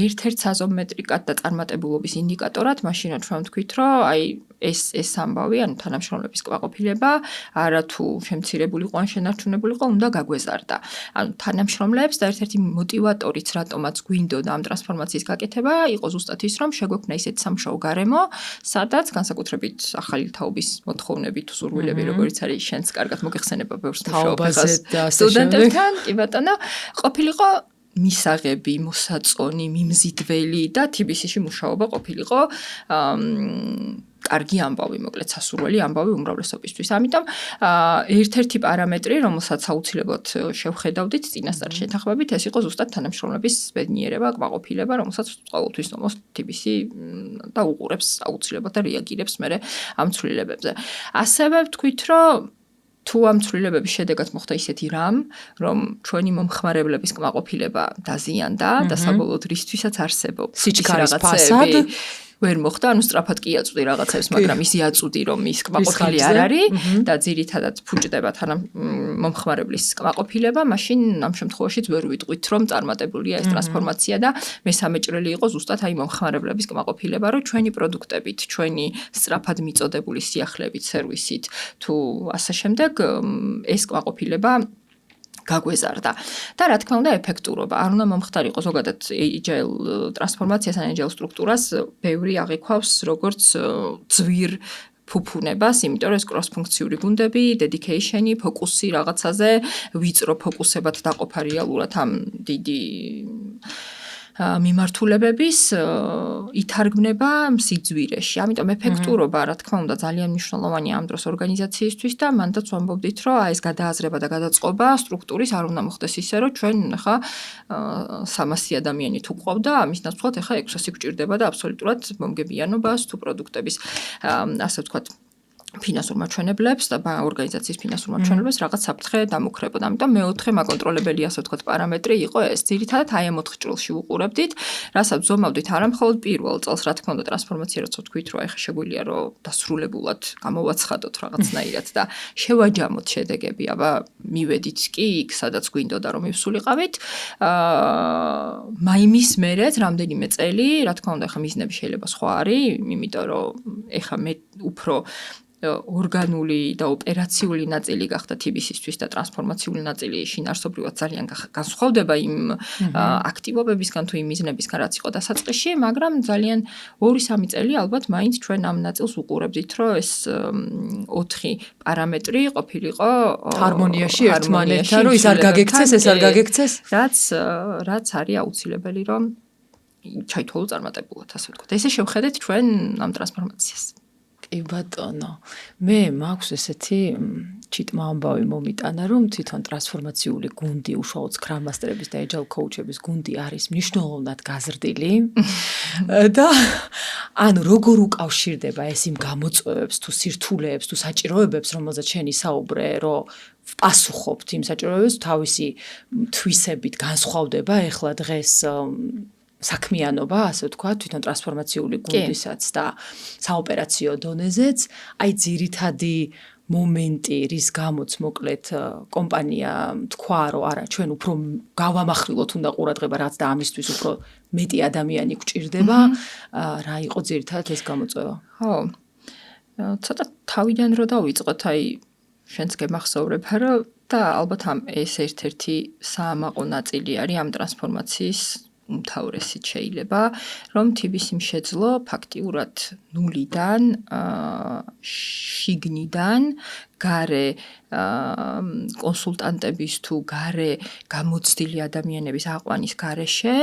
ერთ-ერთ საზომ მეტრიკად და წარმატებულობის ინდიკატორად, მაშინ რა ჩვენ ვთქვით, რომ აი ეს ამბავი, ანუ თანამშრომლების კმაყოფილება, არა თუ შემცირებულიყო ან შენარჩუნებულიყო, უნდა გაგვეზარდა. ანუ თანამშრომლებს და ერთ-ერთი მოტივატორიც, რატომაც გვინდოდა ამ ტრანსფორმაციის გაკეთება, იყო ზუსტად ის, რომ შეგვექმნა ისეთი სამუშაო გარემო, სადაც განსაკუთრებით ახალი თაობის მოთხოვნები თუ სურვილები, როგორც არის შენც კარგად მოგეხსენება ბევრს მუშაობაზე სტუდენტებთან, კი ბატონო, ყოფილიყო მისაღები, მოსაწონი, მიმზიდველი და TBC-ში მუშაობა ყოფილიყო კარგი ამბავი, მოკლედ სასურველი ამბავი უმრავლესობისთვის. ამიტომ ერთ-ერთი პარამეტრი, რომელსაც აუცილებლად შევხედავდით წინასწარ შეთანხმებით, ეს იყო ზუსტად თანამშრომლების ბედნიერება, კმაყოფილება, რომელსაც ყოველთვის ნომოს TBC და უყურებს აუცილებლად და რეაგირებს მერე ამ ცვლილებებზე. ასევე ვთქვით, რომ თუ ამ ცვლილებების შედეგად მოხდა ისეთი რამ, რომ ჩვენი მომხმარებლების კმაყოფილება დაზიანდა და საბოლოოდ რისთვისაც არსებობს სიჩქარის ფასად ვერ მოხდა, ანუ სწრაფად კი აწვდი რაღაცებს, მაგრამ ისი აწვდი, რომ ის კმაყოფილი არ არის და ძირითადად ფუჭდება მომხმარებლის კმაყოფილება, მაშინ ამ შემთხვევაშიც ვერ ვიტყვით, რომ წარმატებულია ეს ტრანსფორმაცია და მესამე ჭრელი იყო ზუსტად აი მომხმარებლების კმაყოფილება, რომ ჩვენი პროდუქტებით, ჩვენი სწრაფად მიწოდებული სიახლეებით, სერვისით თუ ასე შემდეგ ეს კმაყოფილება გაგვეზარდა. და რა თქმა უნდა ეფექტურობა. არ უნდა მომხდარიყო ზოგადად agile ტრანსფორმაციას ან agile სტრუქტურას ბევრი აღიქვავს როგორც ძვირ ფუფუნებას, იმიტომ რომ ეს კროს-ფუნქციური გუნდები, dedication-ი, ფოკუსი რაღაცაზე, ვიწრო ფოკუსებად დაყოფა რეალურად ამ დიდი მიმართულებების ითარგმნება სიძვირეში. ამიტომ ეფექტურობა, რა თქმა უნდა, ძალიან მნიშვნელოვანია ამ დროს ორგანიზაციისთვის და მანდაც ვამბობდით, რომ აი ეს გადააზრება და გადაწყობა სტრუქტურის არ უნდა მოხდეს ისე, რომ ჩვენ ახლა 300 ადამიანი თუ გვყავდა, ამის ნაცვლად ახლა 600 გვჭირდება და აბსოლუტურად მომგებიანობას თუ პროდუქტების ასე ვთქვათ ფინანსურ მაჩვენებლებს და ორგანიზაციის ფინანსურ მაჩვენებლებს რაღაც საფრთხე დამუქრებოდა. ამიტომ მეოთხე მაგონტროლებელი ასე ვთქვათ პარამეტრი იყო ეს. ძირითადად აი ამ 4 ჭრილში ვუყურებდით, რასაც ზომავდით არა მხოლოდ პირველ წელს, რა თქმა უნდა, ტრანსფორმაცია როცა ვთქვით, რომ ეხა შეგვიძლია რომ დასრულებულად გამოვაცხადოთ რაღაცნაირად და შევაჯამოთ შედეგები, აბა მივედით კი იქ, სადაც გვინდოდა რომ მივსულიყავით. მაიმის მერეც რამდენიმე წელი, რა თქმა უნდა, ეხა მიზნები შეიძლება სხვა არის, იმიტომ რომ ეხა მე უფრო ორგანული და ოპერაციული ნაწილი გახდა TBC-ისთვის და ტრანსფორმაციული ნაწილი შინაარსობრივად ძალიან განსხვავდება იმ აქტივობებისგან თუ იმ მიზნებისგან, რაც იყო დასაწყისში, მაგრამ ძალიან 2-3 წელი ალბათ მაინც ჩვენ ამ ნაწილს უყურებდით, რომ ეს 4 პარამეტრი ყოფილიყო ჰარმონიაში ერთმანეთთან, რომ ის არ გაგექცეს, ეს არ გაგექცეს, რაც არის აუცილებელი, რომ ჩაითვალო წარმატებულად, ასე ვთქვათ. ესე შევხედეთ ჩვენ ამ ტრანსფორმაციას. კი ბატონო, მე მაქვს ესეთი ჩიტმა ამბავი მომიტანა, რომ თვითონ ტრანსფორმაციული გუნდი, უშუალოდ Scrum Master-ების და Agile Coach-ების გუნდი არის მნიშვნელოვნად გაზრდილი და ანუ როგორ უკავშირდება ეს იმ გამოწვევებს თუ სირთულეებს თუ საჭიროებებს, რომელზეც შენ ისაუბრე, რომ პასუხობთ იმ საჭიროებებს, თავისი თვისებით განსხვავდება ეხლა დღეს საქმიანობა, ასე ვთქვათ, თვითონ ტრანსფორმაციული გუნდისაც და საოპერაციო დონეზეც, აი ძირითადი მომენტი, რის გამოც მოკლედ კომპანია თქვა, რომ არა, ჩვენ უფრო გავამახვილოთ უნდა ყურადღება რაც და ამისთვის უფრო მეტი ადამიანი გვჭირდება, რა იყო ძირითადად ეს გამოწვევა? ხო. ცოტა თავიდან რო დავიწყოთ, აი შენც გემახსოვრებ, რომ და ალბათ ეს ერთ-ერთი საამაყო ნაწილი არის ამ ტრანსფორმაციის უმთავრესით შეიძლება, რომ TBC-მ შეძლო ფაქტიურად ნულიდან შიგნიდან გარე კონსულტანტების თუ გარე გამოცდილი ადამიანების აყვანის გარეშე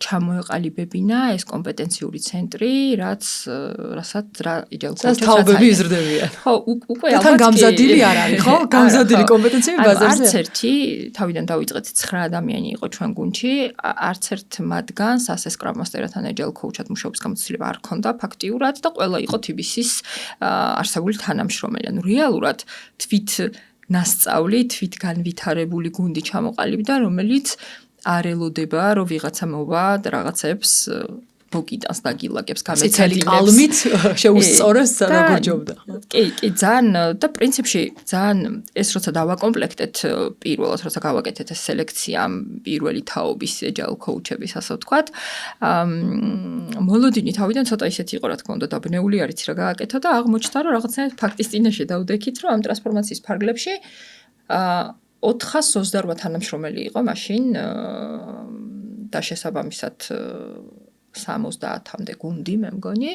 ჩამოეყალიბებინა ეს კომპეტენციური ცენტრი, რასაც agile coach-ს თაობები იზრდებიან. ხო, უკვე ალბათ თან გამზადილი არ არის, ხო? გამზადილი კომპეტენციები ბაზარზე. არც ერთი თავიდან დავიწყეთ 9 ადამიანი იყო ჩვენ გუნდში, არც ერთ მათგანს ასე Scrum Master-თან agile coach-ად მუშაობის გამოცდილება არ ჰქონდა ფაქტიურად და ყველა იყო TBC-ის არსებული თანამშრომელი. ანუ რეალურად თვით ნასწავლი, თვით განვითარებული გუნდი ჩამოყალიბდა, რომელიც არ ელოდება, რომ ვიღაცა მოვა რაღაცებს მოგიტანს და გილაკებს გამეცალი კალმით შეუსწოროს როგორ ჯობდა. კი, ძალიან და პრინციპში ძალიან ეს როცა დავაკომპლექტეთ პირველად, როცა გავაკეთეთ ეს სელექცია პირველი თაობის agile coach-ების, ასე ვთქვათ, მოლოდინი თავიდან ცოტა ისეთი იყო, რა თქმა უნდა, დაბნეული არიც რა გააკეთო და აღმოჩნდა, რომ რაღაცნაირად ფაქტის წინაშე დავდექით, რომ ამ ტრანსფორმაციის ფარგლებში 428 თანამშრომელი იყო მაშინ და შესაბამისად 70-მდე გუნდი, მე მგონი,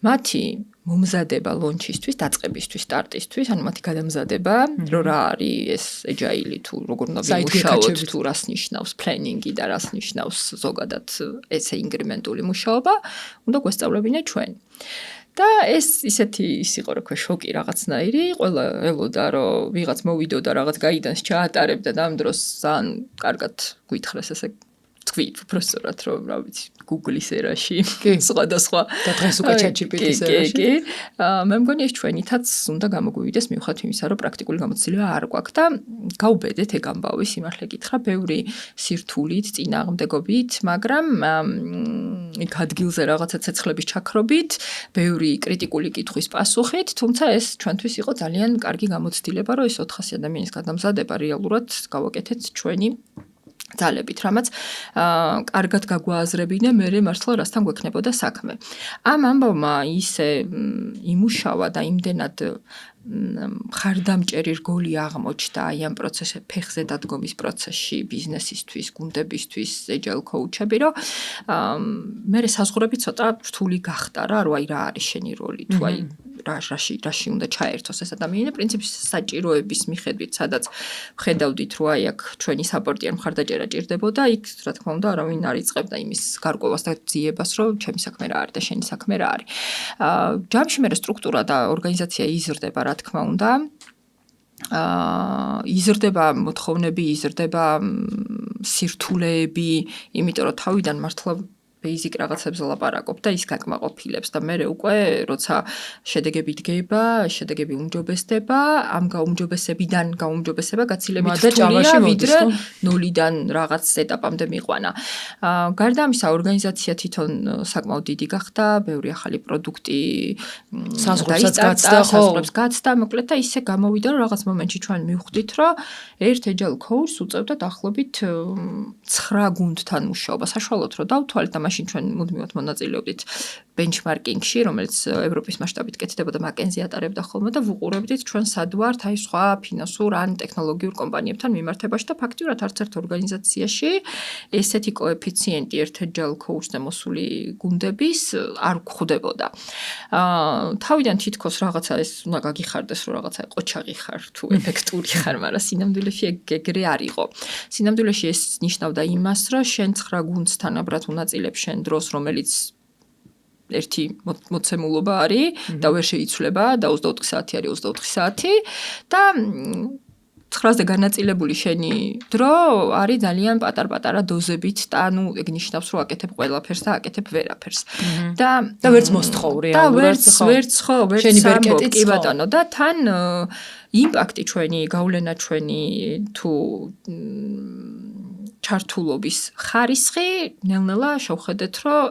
მათი მომზადება ლონჩისთვის, დაწყებისთვის, სტარტისთვის, ანუ მათი გადამზადება, რომ რა არის ეს agile თუ როგორ უნდა ვიმუშაოთ, თუ რას ნიშნავს planning-ი და რას ნიშნავს ზოგადად ესე ინკრემენტული მუშაობა, უნდა გვესწავლებინა ჩვენ. და ეს ისეთი ის იყო რა ქვია შოკი რაღაცნაირი, ყველა ელოდა რომ ვიღაც მოვიდოდა რაღაც გაიდანს ჩაატარებდა და ამ დროს ძალიან კარგად გვითხრეს ესე თქვით უბრალოდ რომ რა ვიცი Google-ის ერაში სხვადასხვა და დღეს უკვე ChatGPT-ის ერაში. კი, მე მგონი ეს ჩვენითაც უნდა გამოგვივიდეს მიუხედავად იმისა, რომ პრაქტიკული გამოცდილება არ გვაქვს და გავუბედეთ ეგ ამბავი სიმართლე გითხრა, ბევრი სირთულით, წინააღმდეგობით, მაგრამ იქ ადგილზე რაღაცა ცეცხლების ჩაქრობით, ბევრი კრიტიკული კითხვის პასუხით, თუმცა ეს ჩვენთვის იყო ძალიან კარგი გამოცდილება, რომ ეს 400 ადამიანის გადამზადება რეალურად გავაკეთეთ ჩვენი ძალებით, რამაც კარგად გაგვააზრებინა მე მართლა რასთან გვექნებოდა საქმე. ამ ამბავმა ისე იმუშავა და იმდენად ხარდამჭერი რგოლი აღმოჩნდა აი ამ პროცესზე, ფეხზე დადგომის პროცესში, ბიზნესისთვის, გუნდებისთვის, agile coach-ები, რომ მე საზღურები ცოტა რთული გახდა რა, რომ აი რა არის შენი როლი, თუ აი რაში უნდა ჩაერთოს ეს ადამიანი, პრინციპში საჭიროების მიხედვით, სადაც ვხედავდით, რომ აი აქ ჩვენი საპორტი არ მხარდაჭერა ჭირდებოდა, იქ რა თქმა უნდა არავინ არ იწყებდა იმის გარკვევას და ძიებას, რომ ჩემი საქმე რა არის და შენი საქმე რა არის. ჯამში მე სტრუქტურა და ორგანიზაცია იზრდება, რა თქმა უნდა. იზრდება მოთხოვნები, იზრდება სირთულეები, იმიტომ რომ თავიდან მართლა basic რაღაცებს ლაპარაკობ და ის გაკმაყოფილებს და მე უკვე როცა შედეგები დგება, შედეგები უმჯობესდება, ამ გაუმჯობესებიდან გაუმჯობესება გაცილებით რთულია, ვიდრე ნულიდან რაღაც ეტაპამდე მიყვანა. გარდა ამისა, ორგანიზაცია თვითონ საკმაოდ დიდი გახდა, ბევრი ახალი პროდუქტი საზღვრებს გაცდა, მოკლედ და ისე გამოვიდა, რომ რაღაც მომენტში ჩვენ მივხვდით, რომ ერთ agile coach-ს უწევდა დაახლოებით 9 გუნდთან მუშაობა. საშუალოდ რომ დავთვალეთ და მაშინ ჩვენ მუდმივად მონაწილეობდით benchmarking-ში, რომელიც ევროპის მასშტაბით კეთდებოდა, McKinsey ატარებდა ხოლმე და ვუყურებდით ჩვენ სად ვართ აი სხვა ფინანსურ ან ტექნოლოგიურ კომპანიებთან მიმართებაში და ფაქტიურად არც ერთ ორგანიზაციაში ესეთი კოეფიციენტი ერთ agile coach-ზე მოსული გუნდების არ გვხვდებოდა. თავიდან თითქოს რაღაცა ეს უნდა გაგიხარდეს, რომ რაღაცა ყოჩაღი ხარ თუ ეფექტური ხარ, მაგრამ სინამდვილეში ეგრე არ იყო. სინამდვილეში ეს ნიშნავდა იმას, რომ შენ 9 გუნდთან აბრად უნაწილებ შენ დროს, რომელიც ერთი მოცემულობა არის და ვერ შეიცვლება და 24 საათი არის 24 საათი და 9-ზე განაწილებული შენი დრო არის ძალიან პატარ-პატარა დოზებით და ანუ ეგ ნიშნავს რომ აკეთებ ყველაფერს და აკეთებ ვერაფერს. და ვერც მოსთხოვ რეალურად ვერც შენი ბერკეტი კი ბატონო და თან იმპაქტი ჩვენი, გავლენა ჩვენი თუ ჩართულობის ხარისხი ნელ-ნელა შევხედეთ რომ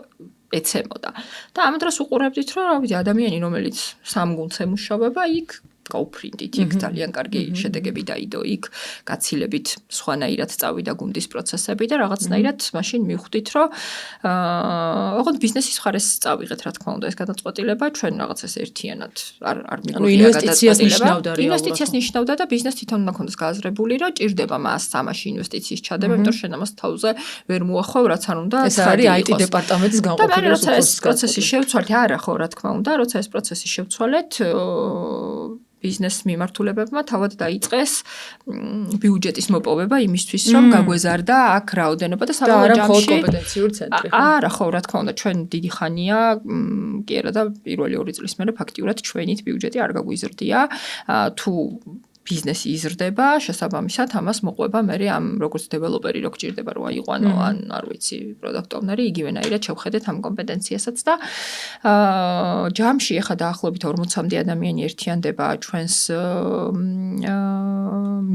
ეცემოდა. და ამ დროს უყურებდით რომ რა ვიცი ადამიანი რომელიც 3 გუნდზე მუშაობა იქ გაუფრინდით იქ ძალიან კარგი შედეგები დაიდო იქ გაცილებით სხვანაირად წავიდა გუნდის პროცესები და რაღაცნაირად მაშინ მივხვდით რომ ოღონდ ბიზნესის მხარეს წავიღეთ რა თქმა უნდა ეს გადაწყვეტილება ჩვენ რაღაც ეს ერთიანად არ მიგვიღია გადაწყვეტილება ინვესტიციას ნიშნავდა და ბიზნეს თვითონ უნდა ქონდეს გააზრებული რომ ჭირდება მას ამაში ინვესტიციის ჩადება იმიტომ რომ შენ ამას თავზე ვერ მოახვევ რაც არ უნდა ეს არის IT დეპარტამენტის განყოფილების უფროსის პროცესი შევცვალეთ არა ხო რა თქმა უნდა როცა ეს პროცესი შევცვალეთ ბიზნეს მიმართულებებმა თავად დაიწყეს ბიუჯეტის მოპოვება იმისთვის რომ გაგვეზარდა აქ რაოდენობა და საბოლოო ჯამში კომპეტენციური ცენტრი არა ხო რა თქმა უნდა ჩვენ დიდი ხანია კი არა და პირველი 2 წლის მერე ფაქტიურად ჩვენით ბიუჯეტი არ გაგვიზრდია თუ ბიზნესი იზრდება, შესაბამისად ამას მოყვება მე ამ როგორც დეველოპერი რო გჭირდება რომ აიყვანო ან არ ვიცი პროდუქტ ოვნერი იგივენაირად შევხედეთ ამ კომპეტენციასაც და ჯამში ახლა დაახლოებით 40-მდე ადამიანი ერთიანდება ჩვენს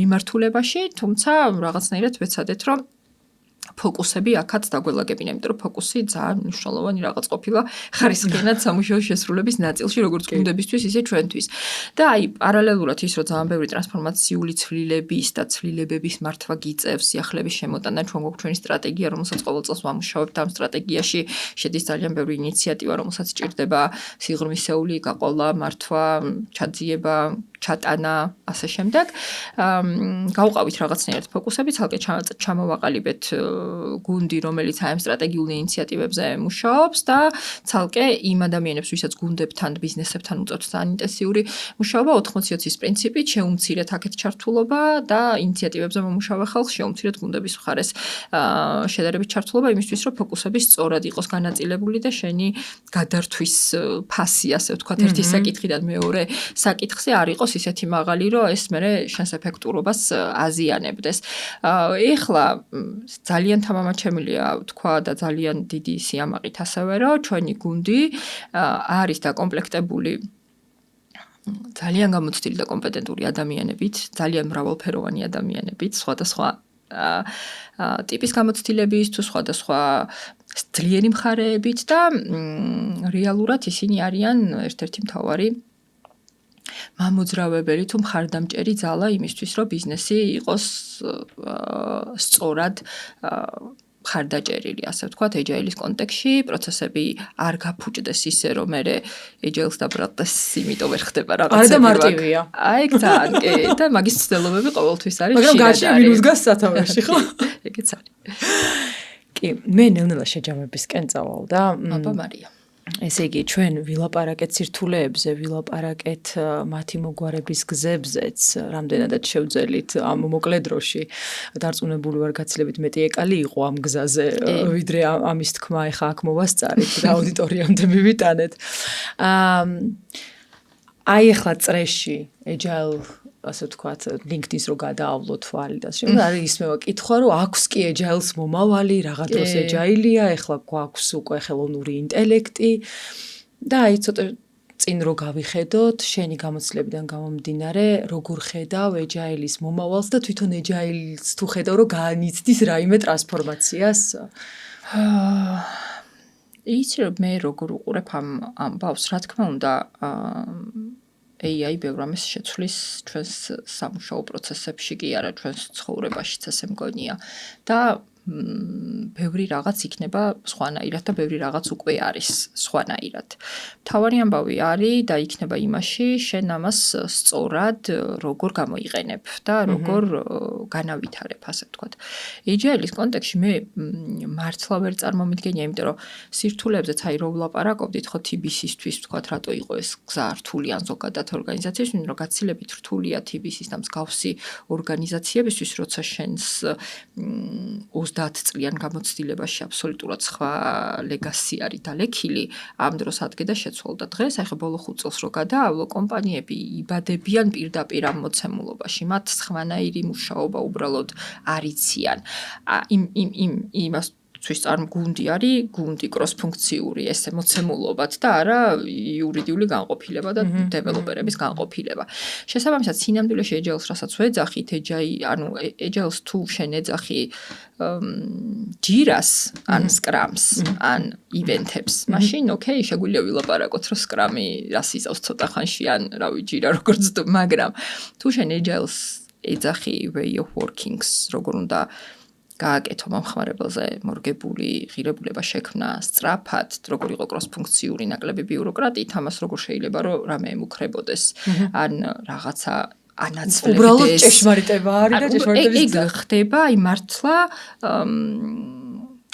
მიმართულებაში, თუმცა რაღაცნაირად ვეცადეთ რომ ფოკუსები აქაც დაგველაგებინა, იმიტომ რომ ფოკუსი ძალიან მნიშვნელოვანი რაღაც ყოფილა ხარისხიანად სამუშაო შესრულების ნაწილში, როგორც გუნდებისთვის, ისე ჩვენთვის. და აი, პარალელურად ის, რომ ძალიან ბევრი ტრანსფორმაციული ცვლილების და ცვლილებების მართვა გიწევს, სიახლეების შემოტანა, ჩვენ გვაქვს ჩვენი სტრატეგია, რომელსაც ყოველ წელს ვამუშავებთ ამ სტრატეგიაში, შედის ძალიან ბევრი ინიციატივა, რომელსაც ჭირდება სიღრმისეული გაყოლა, მართვა, ჩაძიება, ჩატანა, ასე შემდეგ. გავყავით რაღაცნაირად ფოკუსები, ცალკე ჩამოვაყალიბეთ გუნდი, რომელიც აი ამ სტრატეგიულ ინიციატივებზე მუშაობს და ცალკე იმ ადამიანებს, ვისაც გუნდებთან, ბიზნესებთან უწევთ ძალიან ინტენსიური მუშაობა 80-20-ის პრინციპით, შეუმცირეთ აქეთ ჩართულობა და ინიციატივებზე მომუშავე ხალხს შეუმცირეთ გუნდების მხარეს შედარებით ჩართულობა იმისთვის, რომ ფოკუსები სწორად იყოს განაწილებული და შენი გადართვის ფასი, ასე ვთქვათ, ერთი საკითხიდან მეორე საკითხზე არ იყოს ისეთი მაღალი, რომ ეს მერე შენს ეფექტურობას აზიანებდეს. ეხლა ძალიან თამამაჩემელია თქვა და ძალიან დიდი სიამაყით ასევე რომ ჩვენი გუნდი არის დაკომპლექტებული ძალიან გამოცდილი და კომპეტენტური ადამიანებით, ძალიან მრავალფეროვანი ადამიანებით, სხვადასხვა ტიპის გამოცდილების თუ სხვადასხვა ძლიერი მხარეებით და რეალურად ისინი არიან ერთ-ერთი მთავარი მამოძრავებელი თუ მხარდამჭერი ძალა იმისთვის, რომ ბიზნესი იყოს სწორად მხარდაჭერილი, ასე ვთქვათ, agile-ის კონტექსტში, პროცესები არ გაფუჭდეს ისე, რომ მე agile-ს დაბრალდეს, იმიტომ ვერ ხდება რაღაცები. არა და მარტივია. აი, ძალიან კი, და მაგის ცდელობები ყოველთვის არის. მაგრამ გაჩი მინუს გას სათავეში, ხო? ეგეც არის. კი, მე ნელ-ნელა შეჯამებისკენ წავალ და აბა მარია. ესე იგი, ჩვენ ვილაპარაკეთ სირთულეებზე, ვილაპარაკეთ მათი მოგვარების გზებზეც, რამდენადაც შევძელით ამ მოკლე დროში. დარწმუნებული ვარ, გაცილებით მეტი ეკალი იყო ამ გზაზე, ვიდრე ამის თქმა ეხა აქ მოვასწარით და აუდიტორიამდე მივიტანეთ. აი ახლა წრეში agile ასე ვთქვათ, LinkedIn-ს რო გადაავლო თვალი და შემდგომ არის ისმევა კითხვა, რომ აქვს კი agile-ს მომავალი, რაღაც დროს agile-ია, ეხლა გვაქვს უკვე ხელოვნური ინტელექტი და აი ცოტა წინ რო გავიხედოთ, შენი გამოცდილებიდან გამომდინარე, როგორ ხედავ agile-ის მომავალს და თვითონ agile-ს თუ ხედავ, რომ განიცდის რაიმე ტრანსფორმაციას? იცი რომ მე როგორ უყურებ ამ ამბავს, რა თქმა უნდა, AI ბევრ რამეს შეცვლის ჩვენს სამუშაო პროცესებში კი არა, ჩვენს ცხოვრებაშიც ასე მგონია და ბევრი რაღაც იქნება სხვანაირად და ბევრი რაღაც უკვე არის სხვანაირად. მთავარი ამბავი არის და იქნება იმაში, შენ ამას სწორად როგორ გამოიყენებ და როგორ განავითარებ, ასე ვთქვათ. agile-ის კონტექსტში მე მართლა ვერ წარმომიდგენია, იმიტომ რომ სირთულეებზეც აი რო ვლაპარაკობდით, ხო TBC-ისთვის ვთქვათ, რატო იყო ეს გზა რთული ან ზოგადად ორგანიზაციის, იმიტომ რომ გაცილებით რთულია TBC-ის და მსგავსი ორგანიზაციებისთვის, როცა შენს 30 წლიან გამოცდილებაში აბსოლუტურად სხვა ლეგასი არის დალექილი, ამ დროს ადგე და შეცვალდა დღეს, აი ხა ბოლო 5 წელს რო გადაავლო, კომპანიები იბადებიან პირდაპირ ამ მოცემულობაში, მათ სხვანაირი მუშაობა უბრალოდ არიციან. იმას გუნდთვის გუნდი არის გუნდი კროსფუნქციური ესე მოცემულობად და არა იურიდიული განყოფილება და დეველოპერების განყოფილება. შესაბამისად, სინამდვილეში agile-ს რასაც ვეძახით, ანუ agile-ს თუ შენ ეძახი ჯირას ან სკრამს ან ივენთებს, მაშინ ოკეი, შეგვიძლია ვილაპარაკოთ, რომ სკრამი რას იზავს ცოტა ხანში ან რავი ჯირა როგორც მაგრამ თუ შენ agile-ს ეძახი way of working-ს, როგორ უნდა გააკეთო მომხმარებელზე მორგებული ღირებულება შექმნა სწრაფად, როგორ იყო კროსფუნქციური ნაკლები ბიუროკრატიით, ამას როგორ შეიძლება რომ რამე ემუქრებოდეს ან რაღაცა ანაცვლებდეს. უბრალოდ ჭეშმარიტება არის და ჭეშმარიტების ეგ ხდება, აი მართლა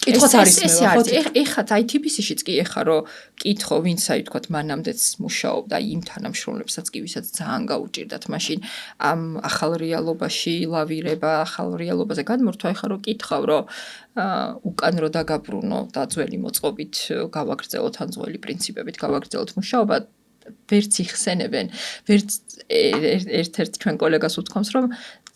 კითხვა არის მე ხო? ეხლა ITBC-შიც კი ეხა რომ კითხო, ვინც აი თქვა მანამდეც მუშაობდა იმ თანამშრომლებსაც კი, ვისაც ძალიან გაუჭირდათ მაშინ ამ ახალ რეალობაში ლავირება, ახალ რეალობაზე გადმორთვა, ეხლა რომ კითხავ, რომ უკან რო დაგაბრუნო და ძველი მოწყობით გავაგრძელოთ ან ძველი პრინციპებით გავაგრძელოთ მუშაობა, ვერც იხსენებენ, ვერც ერთ-ერთ ჩვენ კოლეგას უთქვამს, რომ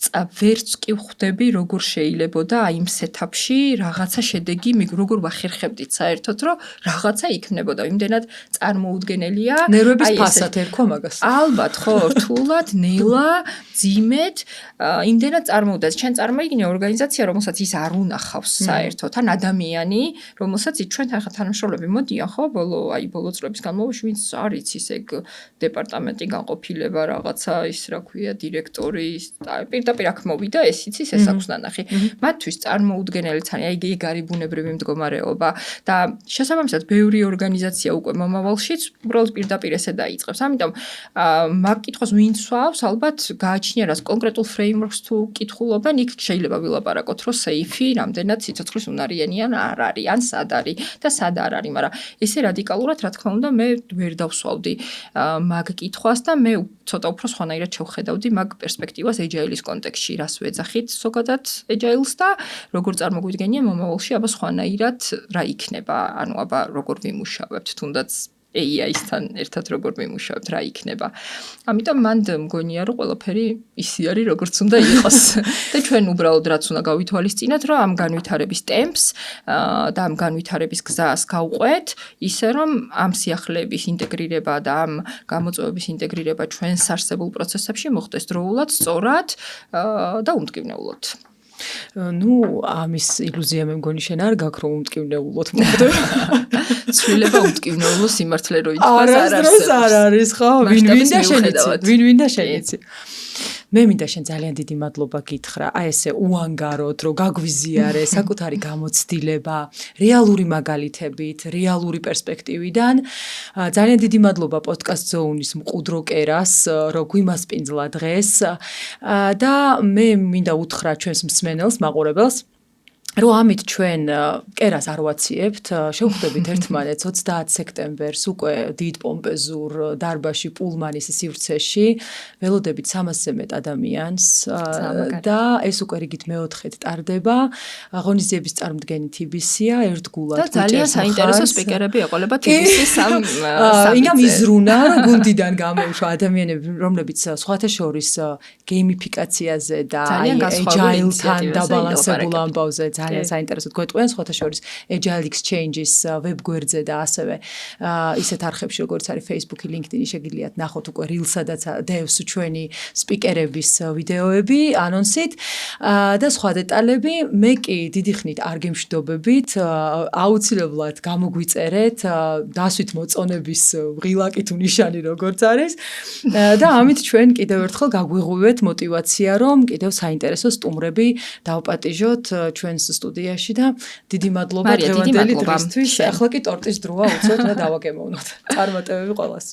ვერც კი ვხვდები, როგორ შეიძლებოდა აი იმ სეტაპში რაღაცა შედეგი, როგორ ვახერხებდით საერთოდ, რომ რაღაცა იქნებოდა. იმდენად წარმოუდგენელია. ნერვების ფასად ერქვა მაგას. ალბათ, ხო, რთულად, ნელა, ძიმედ, იმდენად წარმოუდგენელია. ჩვენ წარმოიდგინე ორგანიზაცია, რომელსაც ის არ უნახავს საერთოდ, ან ადამიანი, რომელსაც ჩვენთან ხა თანამშრომლები მოდიან, ხო, ბოლო წლების განმავლობაში, ვინც არ იცის ეგ დეპარტამენტი განყოფილება, რაღაცა ის რა ქვია, დირექტორი, პირდაპირ აქ მოვიდა, ეს იცის, ეს აქვს ნანახი. მათთვის წარმოუდგენელიც არის, აი ეგ არის ბუნებრივი მდგომარეობა და შესაბამისად ბევრი ორგანიზაცია უკვე მომავალშიც უბრალოდ პირდაპირ ესე დაიწყებს. ამიტომ მაგ კითხვას ვინც სვავს, ალბათ გააჩნია რას კონკრეტულ ფრეიმვორკს თუ კითხულობენ, იქ შეიძლება ვილაპარაკოთ, რომ сейფი რამდენად სიცოცხლის უნარიანი ან არ არის, ან სად არის და სად არ არის, მაგრამ ესე რადიკალურად, რა თქმა უნდა, მე ვერ დავსვავდი მაგ კითხვას და მე ცოტა უფრო სხვანაირად შევხედავდი მაგ პერსპექტივას agile-ის კონტექსტში, რას ვეძახით ზოგადად agile-ს და როგორ წარმოგვიდგენია მომავალში აბა სხვანაირად რა იქნება, ანუ აბა როგორ ვიმუშავებთ, თუნდაც AI-სთან ერთად როგორ ვიმუშავებთ, რა იქნება. ამიტომ მანდ მგონია, რომ ყველაფერი ისე არის, როგორც უნდა იყოს. და ჩვენ უბრალოდ რაც უნდა გავითვალისწინოთ, რომ ამ განვითარების ტემპს და ამ განვითარების გზას გავყვეთ, ისე რომ ამ სიახლეების ინტეგრირება და ამ გამოწვევების ინტეგრირება ჩვენს არსებულ პროცესებში მოხდეს დროულად, სწორად და უმტკივნეულოდ. ნუ ამის ილუზია მე მგონი შენ არ გაქვს რომ უმტკივნეულოდ მოხდება. ცვლილება უმტკივნეულო სიმართლე რო ითქვა არასდროს არ არის ხო? ვინ და შენ იცი. მე მინდა შენ ძალიან დიდი მადლობა გითხრა. აი ესე უანგაროდ რომ გაგვიზიარე საკუთარი გამოცდილება, რეალური მაგალითებით, რეალური პერსპექტივიდან. ძალიან დიდი მადლობა პოდკასტ ზოუნის მყუდრო კერას, რომ გვიმასპინძლა დღეს და მე მინდა უთხრა ჩვენს მსმენელს, მაყურებელს, რომ ამით ჩვენ კერას არ ვაციებთ, შევხვდებით ერთმანეთს 30 სექტემბერს უკვე დიდ პომპეზურ დარბაზში პულმანის სივრცეში, ველოდებით 300-ზე მეტ ადამიანს და ეს უკვე რიგით მეოთხედ ტარდება. ღონისძიების წარმომდგენი TBC-ია, ერთგულად და ძალიან საინტერესო სპიკერები ეყოლება TBC-ის ამ ინამ იზრუნა, რომ გუნდიდან გამოუშვა ადამიანები, რომლებიც სხვათა შორის გეიმიფიკაციაზე და agile-თან დაბალანსებულ ამბავზე ძალიან საინტერესოდ გვეტყვიან, სხვათა შორის Agile Exchange-ის ვებგვერდზე და ასევე ისეთ არხებში, როგორც არის Facebook-ი, LinkedIn-ი, შეგიძლიათ ნახოთ უკვე Reels-სადაც დევს ჩვენი სპიკერების ვიდეოები, ანონსით და სხვა დეტალები. მე კი დიდი ხნით არ გემშვიდობებით, აუცილებლად გამოგვიწერეთ დასვით მოწონების ღილაკი თუ ნიშანი როგორც არის და ამით ჩვენ კიდევ ერთხელ გაგვიღვივეთ მოტივაცია, რომ კიდევ საინტერესო სტუმრები დავპატიჟოთ ჩვენს სტუდიაში და დიდი მადლობა დღევანდელი დღისთვის. ახლა კი ტორტის დროა, უცებ და დავაგემოვნოთ. წარმატებები ყველას.